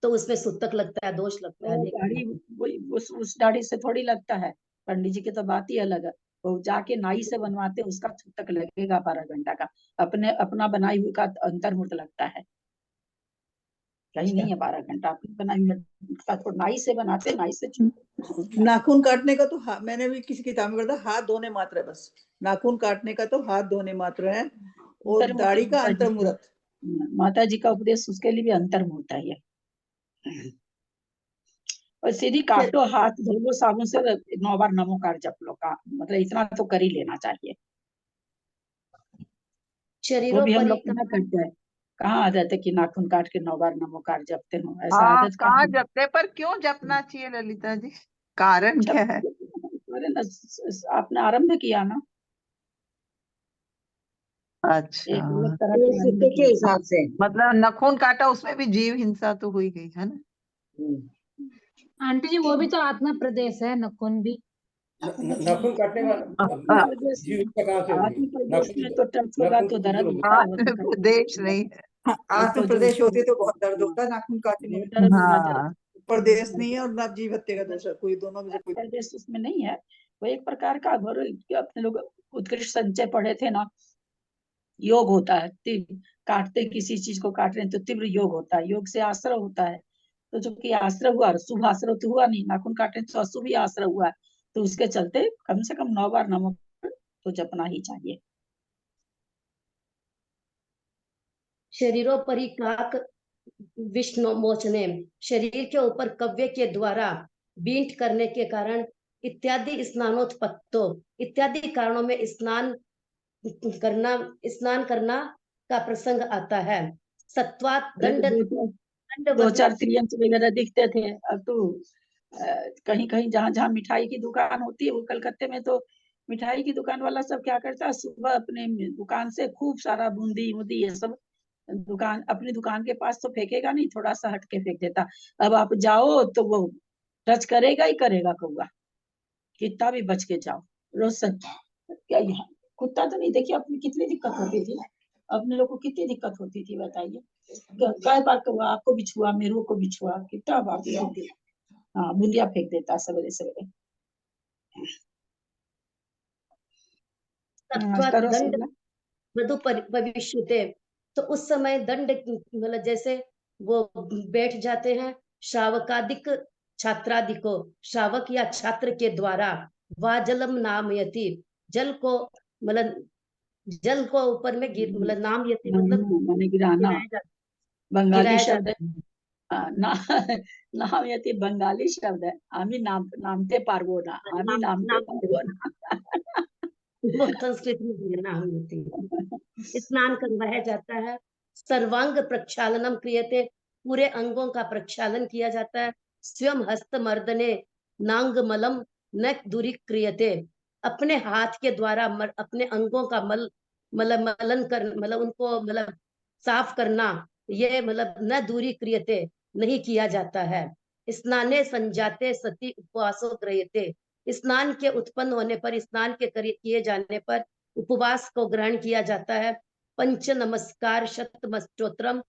तो उसमें सूतक लगता है, दोष लगता है। दाढ़ी उस दाढ़ी से थोड़ी लगता है, पंडित जी की तो बात ही अलग है। वो जाके नाई से बनवाते, उसका छुट तक लगेगा 12 घंटा का। अपना बनाई हुई का अंतर मुहूर्त लगता है, कहीं नहीं है 12 घंटा। अपनी बनाई हुई का तो नाई से बनाते, नाई से नाखून काटने का तो मैंने भी किसी किताब में पढ़ा था, हाथ धोने मात्र है बस। नाखून काटने का तो हाथ धोने मात्र है, और दाढ़ी का अंतर मुहूर्त। माता जी का उपदेश उसके लिए भी अंतर मुहूर्त है। और सीधी काटो, हाथ धो लो साबुन से, 9 बार नमोकार जप लो का मतलब इतना तो कर ही लेना चाहिए। वो भी हम लोग कहाँ करते हैं, कहाँ आदत है कि नाखून काट के 9 बार नमोकार जपते हो, ऐसा हाँ, आदत कहाँ कहाँ है? जपते, पर क्यों जपना चाहिए ललिता जी, कारण क्या है? अरे ना, आपने आरंभ किया ना, अच्छा, एक अलग तरह से आरंभ के किया। हिसाब से। मतलब नखून काटा, उसमें भी जीव हिंसा तो हुई गई है ना। आंटी जी वो भी तो आत्मा प्रदेश है, नखून भी। नाखून काटने वाला जीव का कहाँ से आत्म प्रदेश में तो टच होगा तो दर्द होता है, वो तो आत्म प्रदेश नहीं है। आत्म प्रदेश होते तो बहुत दर्द होता है नाखून काटने में। दर्द होना जरूरी हाँ, प्रदेश नहीं है और ना जीव हत्या का दोष है, कोई दोनों में से कोई। प्रदेश उसमें नहीं है। वो एक प्रकार का अपने लोग उत्कृष्ट संचय पढ़े थे ना, योग होता है। काटते किसी चीज को काट रहे हैं तो तीव्र योग होता है, योग से आश्रय होता है। तो जो कि आश्रय हुआ, शुभ आश्रय तो हुआ नहीं, नाखून काटे तो अशुभ ही आश्रय हुआ है। तो उसके चलते कम से कम 9 बार नमो तो जपना ही चाहिए। शरीरोपरि काक विष्णु मोचने, शरीर के ऊपर कव्य के द्वारा बींट करने के कारण इत्यादि स्नानोत्पत्तो, इत्यादि कारणों में स्नान करना का प्रसंग आता है। सत्वात दंड दो चार त्रियंच वगैरह दिखते थे। अब तो कहीं कहीं जहाँ जहाँ मिठाई की दुकान होती है, वो कलकत्ते में तो मिठाई की दुकान वाला सब क्या करता है, सुबह अपने दुकान से खूब सारा बूंदी वूंदी ये सब अपनी दुकान के पास तो फेंकेगा नहीं, थोड़ा सा हट के फेंक देता। अब आप जाओ तो वो टच करेगा ही करेगा कौआ, कितना भी बच के जाओ। रोज क्या कुत्ता तो नहीं, देखिए अपनी कितनी दिक्कत होती थी, अपने लोग को कितनी दिक्कत होती थी बताइए। कई बार कौआ आपको भी छुआ, मेरे को भी छुआ, कितना बार होती। हाँ, बूंदिया फेंक देता सवेरे सवेरे। दंड मधु भविष्यते, तो उस समय दंड मतलब जैसे वो बैठ जाते हैं श्रावकादिक छात्रादिको, श्रावक या छात्र के द्वारा वा जलम नामयति, जल को मतलब जल को ऊपर में मतलब नामयति मतलब गिराना, बंगाली गिराया शब्द जाता है। ना नाम यति बंगाली शब्द है। आमी नामते पारबो ना, आमी नामते पारबो ना। वो संस्कृत में नाम होती है। स्नान करवाया जाता है। सर्वांग प्रक्षालनम क्रियते, पूरे अंगों का प्रक्षालन किया जाता है। स्वयं हस्तमर्दने नांगमलम न दूरी क्रियते, अपने हाथ के द्वारा अपने अंगों का मलन कर मतलब उनको मतलब साफ करना, ये मतलब न दूरी क्रियते नहीं किया जाता है। स्नाने संजाते सती उपवासो क्रियते, स्नान के उत्पन्न होने पर, स्नान के किए जाने पर उपवास को ग्रहण किया जाता है। पंच नमस्कार शतमस्तोत्रम,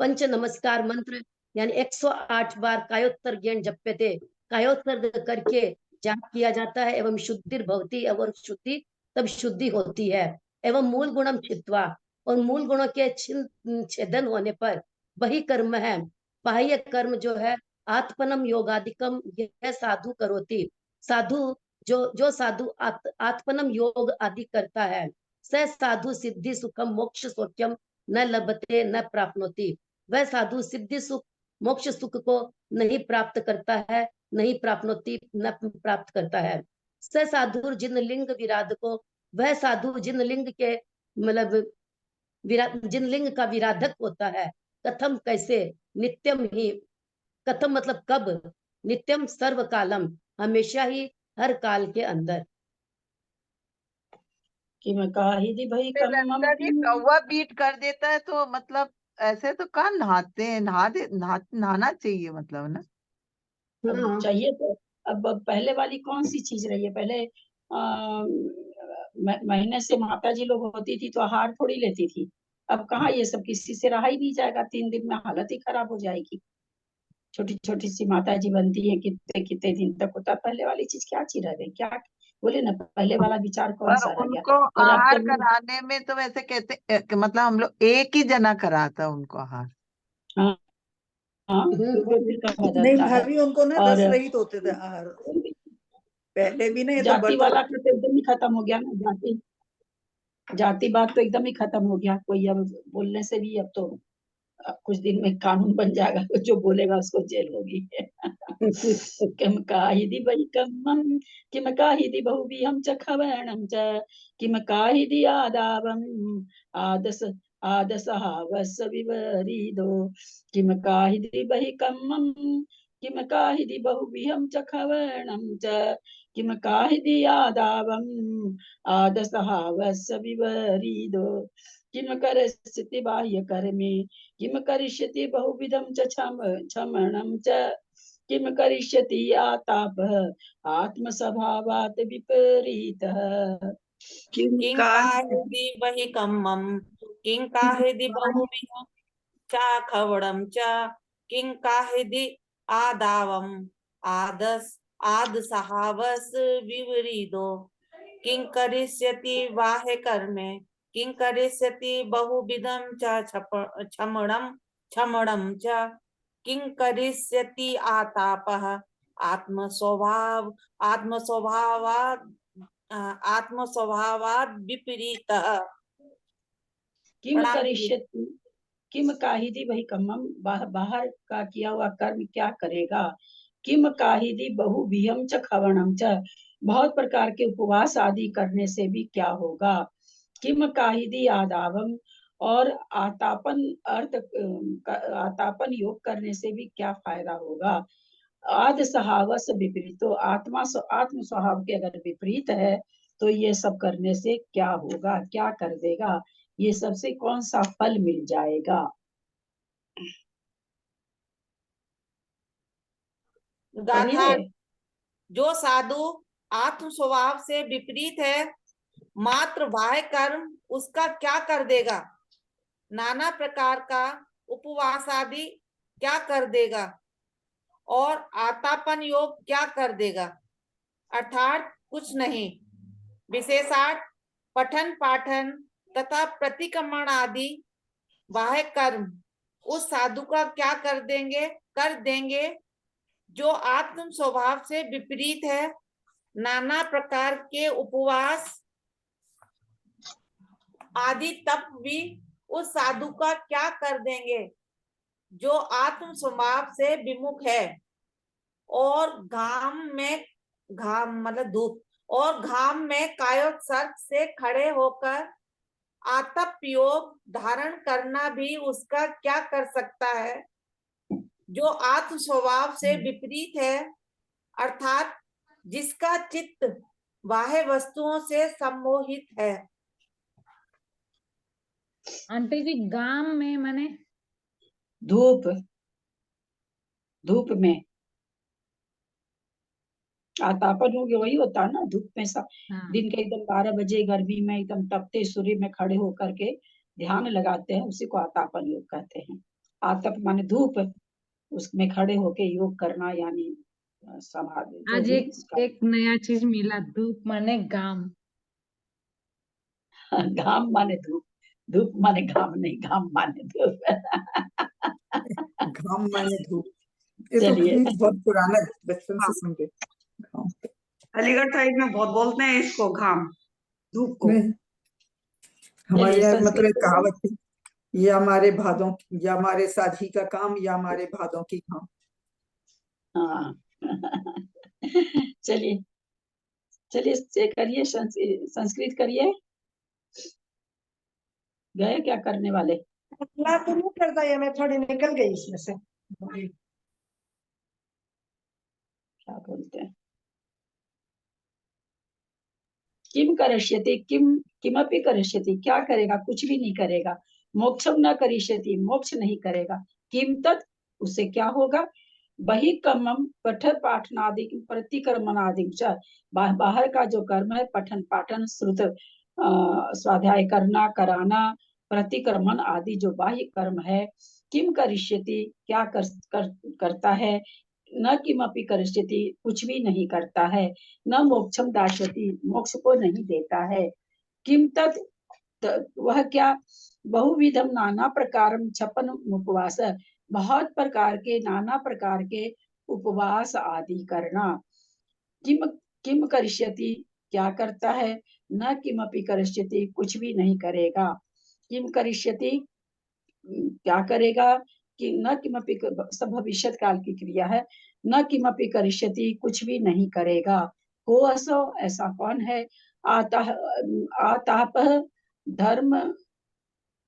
पंच नमस्कार मंत्र यानी 108 बार कायोत्तर ज्ञान जप्यते, कायोत्तर करके जाप किया जाता है। एवं शुद्धि भवती, और शुद्धि तब शुद्धि होती है। एवं मूल गुणम छित्वा, और मूल गुणों के छेदन होने पर वही कर्म है, बाह्य कर्म जो है आत्मनम योगादिकम, यह साधु करोति, साधु जो साधु आत्मनम योग आदि करता है, स साधु सिद्धि सुखम मोक्ष सौख्यम न लभते न प्राप्नोति, वह साधु सिद्धि सुख मोक्ष सुख को नहीं प्राप्त करता है, नहीं प्राप्नोति न प्राप्त करता है। स साधु जिन लिंग विराध को, वह साधु जिन लिंग के मतलब जिन लिंग का विराधक होता है। कथम कैसे, नित्यम ही, कथम मतलब कब, नित्यम सर्वकालम हमेशा ही, हर काल के अंदर। कि मैं कहा ही थी भाई कर्मम कौवा बीट कर देता है तो मतलब ऐसे तो कहाँ नहाते हैं, नहाना चाहिए मतलब ना। अब चाहिए तो अब पहले वाली कौन सी चीज रही है, पहले महीने से माता जी लोग होती थी तो आहार थोड़ी लेती थी। अब कहाँ ये सब, किसी से रहा ही नहीं जाएगा, 3 दिन में हालत ही खराब हो जाएगी। छोटी छोटी सी माता जी बनती है, कितने कितने दिन तक होता। पहले वाली चीज क्या ची रह गई, क्या बोले ना, पहले वाला विचार कौन पर सा रह गया। उनको और अब आहार तो कराने में तो वैसे कहते कि मतलब हम लोग एक ही जना कराता उनको आहार। हाँ हाँ, फिर का नहीं बदलता है। भाभी, उनको ना और रस रहित होते थे आहार पहले भी ना, ये तो जाति बर्तन वाला का तो एकदम ही खत्म हो गया ना, जाति जाति बात तो एकदम ही खत्म हो गया। कोई अब बोलने से भी अब तो कुछ दिन में कानून बन जाएगा, जो बोलेगा उसको जेल होगी। किम काहिदि वै कम्मं किम काहिदि बहुविहं च खवणं च किम काहिदि आदावम् आदस आदसहावस विपरीदो किम काहिदि वै कम्मं किम काहिदि बहुविहं च खवणं च किम काहिदि आदावम् आदसहावस विपरीदो किम करस्यति बाह्य कर्मे किम करिष्यति बहुविधं च क्षमणं च किम करिष्यति आतापः आत्मस्वभावात् विपरीतः। किं काहिदि वहि कम्मं किं काहिदि बहुविधं च खवणं च किं काहिदि आदावम् आदसहावस विपरीतो किं करिष्यति बाह्य कर्मे किं करिष्यति बहुविधं च क्षमणं च किं करिष्यति आतापः आत्मस्वभावात् विपरीतः। किम करिष्यति किम काहिदि वही कम्मम, बाहर का किया हुआ कर्म क्या करेगा। किम काहिदि बहुविहं च खवणं च, बहुत प्रकार के उपवास आदि करने से भी क्या होगा। किम काहिदि आदावम, और आतापन अर्थ आतापन योग करने से भी क्या फायदा होगा। आद सहावस विपरीतो, आत्म स्वभाव के अगर विपरीत है तो ये सब करने से क्या होगा, क्या कर देगा, ये सबसे कौन सा फल मिल जाएगा। गाथा, जो साधु आत्म स्वभाव से विपरीत है, मात्र बाह्य कर्म उसका क्या कर देगा, नाना प्रकार का उपवास आदि क्या कर देगा, और आतापन योग क्या कर देगा, अर्थात कुछ नहीं। विशेषार्थ पठन पाठन तथा प्रतिक्रमण आदि बाह्य कर्म उस साधु का क्या कर देंगे जो आत्म स्वभाव से विपरीत है। नाना प्रकार के उपवास आदि तप भी उस साधु का क्या कर देंगे जो आत्म स्वभाव से विमुख है। और घाम मतलब धूप और घाम में कायोत्सर्ग से खड़े होकर आतप योग धारण करना भी उसका क्या कर सकता है, जो आत्म स्वभाव से विपरीत है, अर्थात जिसका चित्त बाह्य वस्तुओं से सम्मोहित है। आंटी जी, गाम में माने धूप में आतापन हो गया, वही होता है ना धूप में। सब दिन के एकदम 12 बजे गर्मी में एकदम तपते सूर्य में खड़े होकर के ध्यान लगाते हैं, उसी को आतापन योग कहते हैं। आतप माने धूप, उसमें खड़े होके योग करना, यानी समाधि। आज एक नया चीज मिला, धूप माने गाम। घाम माने धूप, धूप माने घाम नहीं, घाम माने धूप। घाम माने धूप, ये तो चलिए, बहुत पुराना, बचपन से सुनते। अलीगढ़ साइड में बहुत बोलते हैं इसको, घाम धूप को। हमारे यहाँ मतलब एक कहावत थी, ये हमारे भादों, या हमारे साझी का काम, या हमारे भादों की घाम। हाँ। चलिए चलिए करिए, संस्कृत करिए। गए क्या करने वाले? तो नहीं करता ये, मैं थोड़ी निकल गई इसमें से। क्या बोलते हैं, किम करिष्यति, किमपि करिष्यति, क्या करेगा, कुछ भी नहीं करेगा। मोक्षम न करिष्यति, मोक्ष नहीं करेगा। किम तत्, उससे क्या होगा। बहि कर्मम पठन पाठनादि प्रतिक्रमणादि, बाहर का जो कर्म है, पठन पाठन श्रुत स्वाध्याय करना, कराना, प्रतिक्रमण आदि जो बाह्य कर्म है, किम करिष्यति क्या करता है, न किमपि करिष्यति कुछ भी नहीं करता है, न मोक्षम दास्यति मोक्ष को नहीं देता है, किम तत् वह क्या, बहुविधम नाना प्रकारम छपन उपवास, बहुत प्रकार के नाना प्रकार के उपवास आदि करना, किम किम करिष्यति क्या करता है, न किमपि करिष्यति कुछ भी नहीं करेगा, किम करिष्यति क्या करेगा, कि न किमपि सब भविष्य काल की क्रिया है, न किमपि करिष्यति कुछ भी नहीं करेगा, को असो ऐसा कौन है, आताप धर्म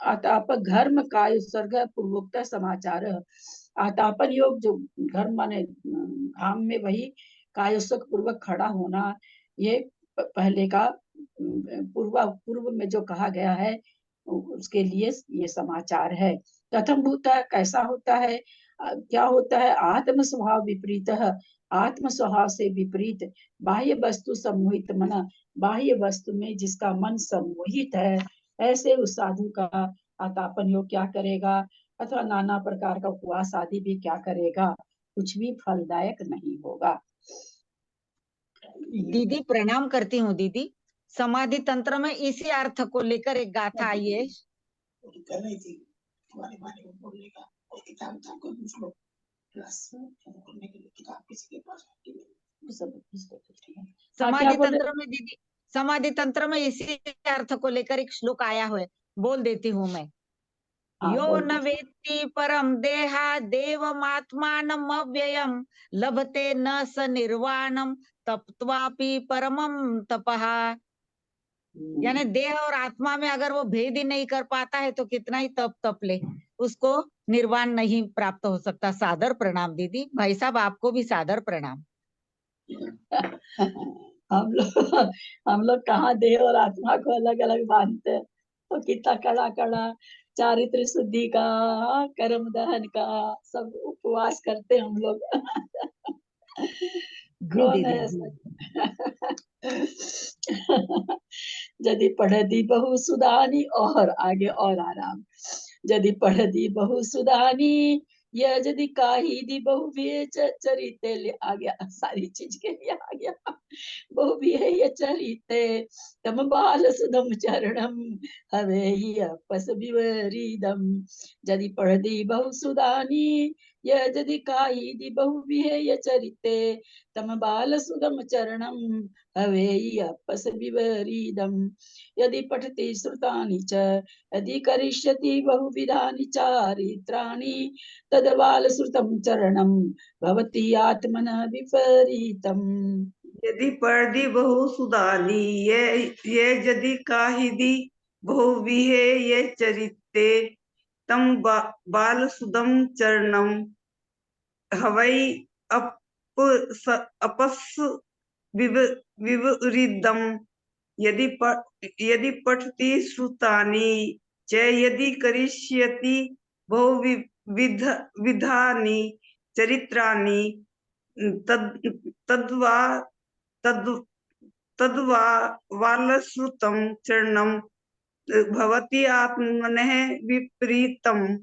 आताप घर्म काय उत्सर्ग पूर्वोक्त समाचार, आतापन योग जो घर्म माने घाम में वही कायोत्सर्ग पूर्वक खड़ा होना, ये पहले का पूर्व में जो कहा गया है उसके लिए ये समाचार है। कथम भूता कैसा होता है, क्या होता है, आत्म स्वभाव विपरीत, आत्म स्वभाव से विपरीत, बाह्य वस्तु सम्मोहित मन, बाह्य वस्तु में जिसका मन सम्मोहित है, ऐसे उस साधु का आतापन योग क्या करेगा, अथवा नाना प्रकार का उपवास आदि भी क्या करेगा, कुछ भी फलदायक नहीं होगा। दीदी प्रणाम करती हूँ दीदी। समाधि तंत्र में इसी अर्थ को लेकर एक गाथा आई है। समाधि तंत्र में दीदी, समाधि तंत्र में इसी अर्थ को लेकर एक श्लोक आया है, बोल देती हूँ मैं। यो न वेत्ति परम देहा देवमात्मानम अव्ययम लभते न स निर्वाणम तप्त्वापि परमम तपहा। यानी देह और आत्मा में अगर वो भेद ही नहीं कर पाता है तो कितना ही तप ले, उसको निर्वाण नहीं प्राप्त हो सकता। सादर प्रणाम दीदी। भाई साहब आपको भी सादर प्रणाम। हम लोग कहाँ देह और आत्मा को अलग अलग मानते हैं, तो कितना कड़ा कड़ा चारित्र शुद्धि का, कर्म दहन का सब उपवास करते हम लोग। कौन है ऐसा? यदि पढ़ती बहु सुधानी, और आगे और आराम, यदि पढ़ती बहु सुधानी, यदि काही दी बहु भी चरिते, ले आ गया, सारी चीज के लिए आ गया, बहु भी है ये चरिते, तम बाल सुदम चरणम हवे ही अपस विवरीदम, यदि पढ़ती बहु सुधानी, यदि काही दी बहु भी है ये चरिते, तम बाल सुदम चरणम हवे ही अपस विवरीदम, यदि पठति श्रुतानि च यदि करिष्यति बहुविधानि चारित्राणि, तद बाल श्रुतम चरणम भवति आत्मनः विपरीतम। यदि पर्दि बहु सुदानी, ये यदि काहिदी बहु विहे ये चरिते, तम बाल सुदम चरणम हवै अपस विवरीदम, यदि पठति श्रुतानि च यदि करिष्यति बहुविधानि चरित्राणि, तद्वा वालश्रुतं चरणं भवति आत्मनः विपरीतम।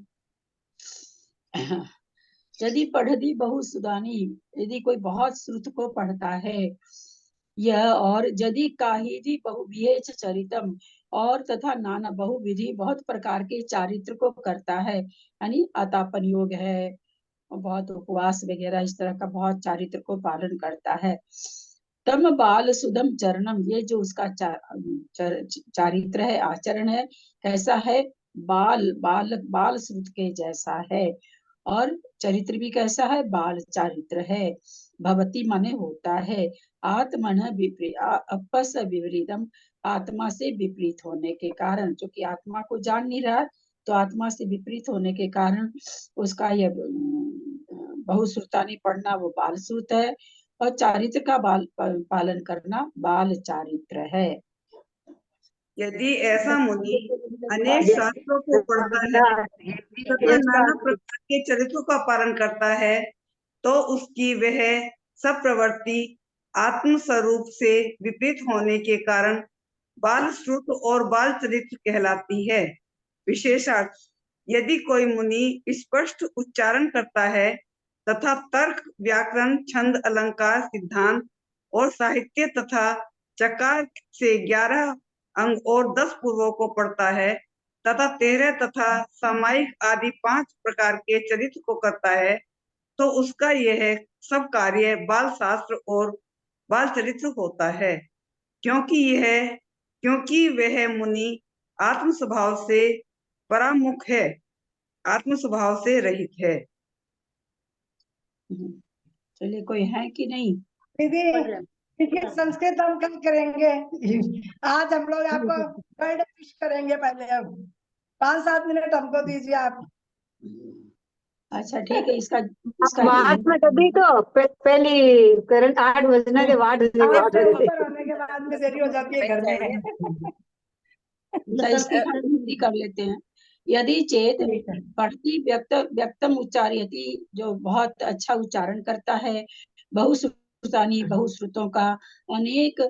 यदि पढ़ती बहु सुदानी, यदि कोई बहुत श्रुत को पढ़ता है, यह, और यदि काहिदी बहुविधे चरितम, और तथा नाना बहुविधि बहुत प्रकार के चारित्र को करता है, यानी आतापन योग है, बहुत उपवास वगैरह इस तरह का बहुत चारित्र को पालन करता है, तम बाल सुदम चरणम, ये जो उसका चारित्र है, आचरण है, कैसा है, बाल बाल बाल श्रुत के जैसा है, और चरित्र भी कैसा है, बाल चारित्र है, भवती माने होता है, आत्मन अपस विपरीतम, आत्मा से विपरीत होने के कारण, जो कि आत्मा को जान नहीं रहा, तो आत्मा से विपरीत होने के कारण उसका यह बहुश्रुतानी पढ़ना वो बाल श्रुत है, और चारित्र का पालन करना बाल चारित्र है। यदि ऐसा मुनि अनेक शास्त्रों को पढ़ता है तथा नाना प्रकार के चरित्रों का पालन करता है, तो उसकी वह सब प्रवृत्ति आत्म स्वरूप से विपरीत होने के कारण बाल श्रुत और बाल चरित्र कहलाती है। विशेषार्थ, यदि कोई मुनि स्पष्ट उच्चारण करता है तथा तर्क, व्याकरण, छंद, अलंकार, सिद्धांत और साहित्य तथा चकार से 11 अंग और 10 पूर्वों को पढ़ता है तथा 13 तथा सामायिक आदि 5 प्रकार के चरित्र को करता है, तो उसका यह सब कार्य बाल शास्त्र और बाल चरित्र होता है, क्योंकि वह मुनि आत्म स्वभाव से परामुख है, आत्म स्वभाव से रहित है। चलिए, कोई है कि नहीं? दीदी, देखिए संस्कृत हम कल करेंगे। आज हम लोग आपको बर्थडे विश करेंगे। पहले अब 5-7 मिनट हमको दीजिए आप। अच्छा ठीक है, इसका बात में कभी तो पहली करंट 8 बजना के बाद ऊपर होने के बाद में देरी हो जाती है घर में। अच्छा, इसकी हिंदी कर लेते हैं। यदि चेत पढ़ती व्यक्तम उच्चारयति, जो बहुत अच्छा उच्चारण करता है, बहुश्रुतानि, बहुश्रुतों का, अनेक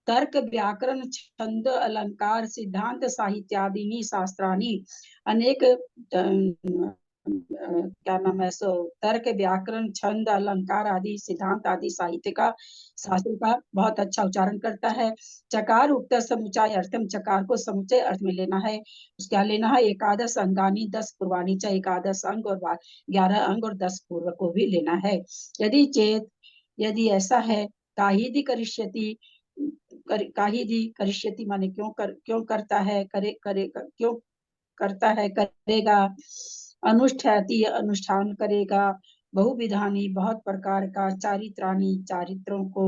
तर्क, व्याकरण, छंद, अलंकार, सिद्धांत, साहित्यादि शास्त्रानि, अनेक क्या नाम है सो तर्क, व्याकरण, छंद, अलंकार आदि, सिद्धांत आदि साहित्य का, शास्त्र का बहुत अच्छा उच्चारण करता है। चकार उक्त समुच्चय अर्थम, चकार को समुच्चय अर्थ में लेना है। क्या लेना है? एकादश अंगानी 10 पूर्वानी, चाहे एकादश अंग और 11 अंग और 10 पूर्व को भी लेना है। यदि चेत, यदि ऐसा है, काहिदी करिष्यति, काहिदी करिष्यति माने क्यों करता है, क्यों करता है, करेगा। अनुष्ठाति, अनुष्ठान करेगा। बहुविधानी, बहुत प्रकार का। चारित्राणी, चारित्रों को।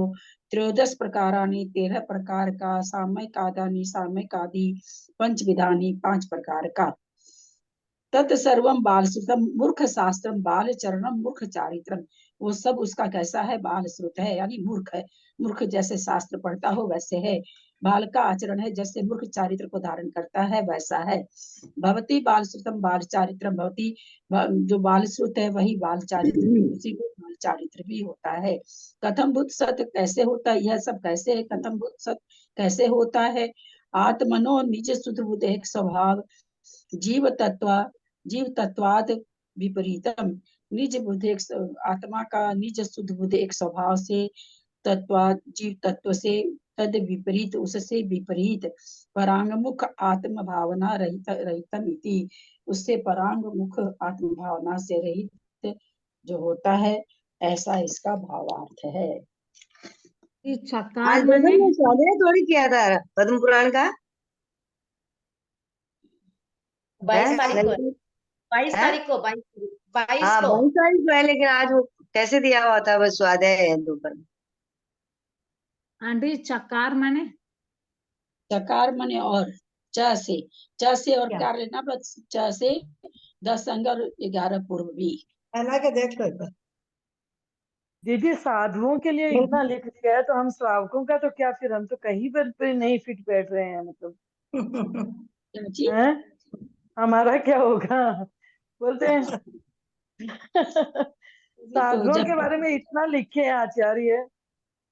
13 प्रकारानि, 13 प्रकार का। सामयिकादानि, सामयिक आदि। पंचविधानी, 5 प्रकार का। तत्सर्वम बाल श्रुतम मूर्ख शास्त्रम बाल चरणम मूर्ख चारित्रम, वो सब उसका कैसा है? बाल श्रुत है, यानी मूर्ख है। मूर्ख जैसे शास्त्र पढ़ता हो वैसे है। बाल का आचरण है, जैसे मूर्ख चारित्र को धारण करता है वैसा है। भवती बाल श्रुतम बाल चारित्रम भवती, जो बाल श्रुत है वही बाल चारित्र, उसी को बाल चारित्र भी होता है। कथम बुद्ध सत, कैसे होता है यह सब? कैसे है कथम बुद्ध सत, कैसे होता है? आत्मनो निज शुद्ध बुद्ध एक स्वभाव, जीव तत्वाद विपरीतम, निज बुद्ध एक आत्मा का निज शुद्ध बुद्ध एक स्वभाव से, तत्वाद जीव तत्व से, तद विपरीत उससे विपरीत, परांगमुख आत्म भावना रहितम इति, उससे परांगमुख आत्म भावना से रहित जो होता है, ऐसा इसका भावार्थ है। आज मैंने स्वाध्याय थोड़ी किया था पद्म पुराण का। 22 तारीख को, 22 तारीख को, 22 को। 22 तारीख को है, लेकिन आज वो कैसे दिया हुआ था? बस स्वाध्याय है दोपहर में। आंटी चकार माने? चकार माने और, च से और क्या लेना? बस च से 10 अंग और 11 पूर्व भी। के देख लो दीदी, साधुओं के लिए इतना लिख दिया है तो हम श्रावकों का तो क्या? फिर हम तो कहीं पर नहीं फिट बैठ रहे हैं, मतलब हैं? हमारा क्या होगा? बोलते हैं साधुओं के बारे में इतना लिखे हैं आचार्य,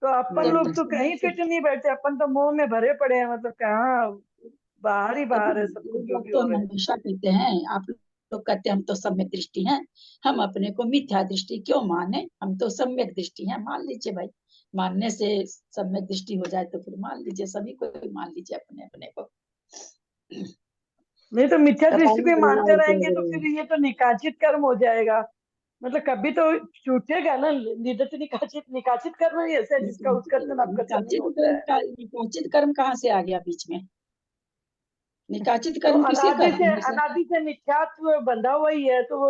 तो अपन लोग तो कहीं फिट नहीं बैठे। अपन तो मुंह में भरे पड़े हैं, मतलब कहाँ बाहर ही बाहर है सब कुछ जो भी तो हो रहा है। हमेशा कहते हैं, आप लोग कहते हैं हम तो सम्यक दृष्टि हैं, हम अपने को मिथ्या दृष्टि क्यों माने? हम तो सम्यक दृष्टि हैं, मान लीजिए भाई। मानने से सम्यक दृष्टि हो जाए तो फिर मान लीजिए, सभी को मान लीजिए अपने अपने को। नहीं तो मिथ्या दृष्टि भी मानते रहेंगे तो फिर ये तो निकाचित कर्म हो जाएगा। मतलब कभी तो छूटेगा ना। निकाचित कर्म ही ऐसा है जिसका उत्कर्षण अपकर्षण नहीं होता है। निकाचित कर्म कहाँ से आ गया बीच में? निकाचित तो कर्म किसे अनादि से मिथ्यात्व बंधा हुआ ही है, तो वो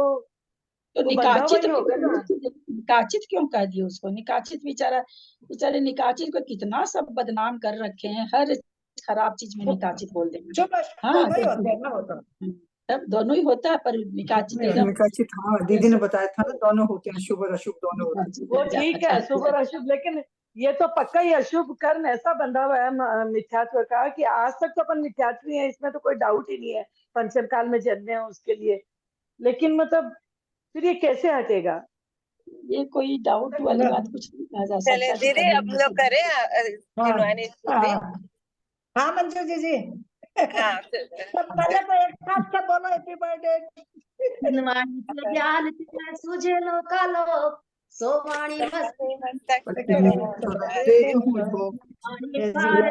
तो निकाचित निकाचित क्यों कह दिए उसको? निकाचित बेचारे निकाचित को कितना सब बदनाम कर रखे हैं, हर खराब चीज में निकाचित बोल देंगे। हाँ, तब दोनों ही होता है, पर निकाचित, हाँ दीदी ने बताया था ना, दोनों होते हैं, शुभ और अशुभ दोनों होते हैं। वो ठीक है, शुभ और अशुभ, लेकिन ये तो पक्का ही अशुभ कर्म ऐसा बंधा हुआ है मिथ्यात्व का कि आज तक तो अपन मिथ्यात्व है, इसमें तो कोई डाउट ही नहीं है। पंचम काल में जन्मे हैं उसके लिए, लेकिन मतलब फिर ये कैसे हटेगा? ये कोई डाउट वाली बात कुछ नहीं कहा जा सकता। चले दीदी, अब लोग करें। हाँ मंजू जी। तो पहले तो एक साथ से बोलो हैप्पी बर्थडे। वाणीचे ज्ञान तिला सुझेलो कालो सोवाणी मस्ती दे तू मुझको वाणी पार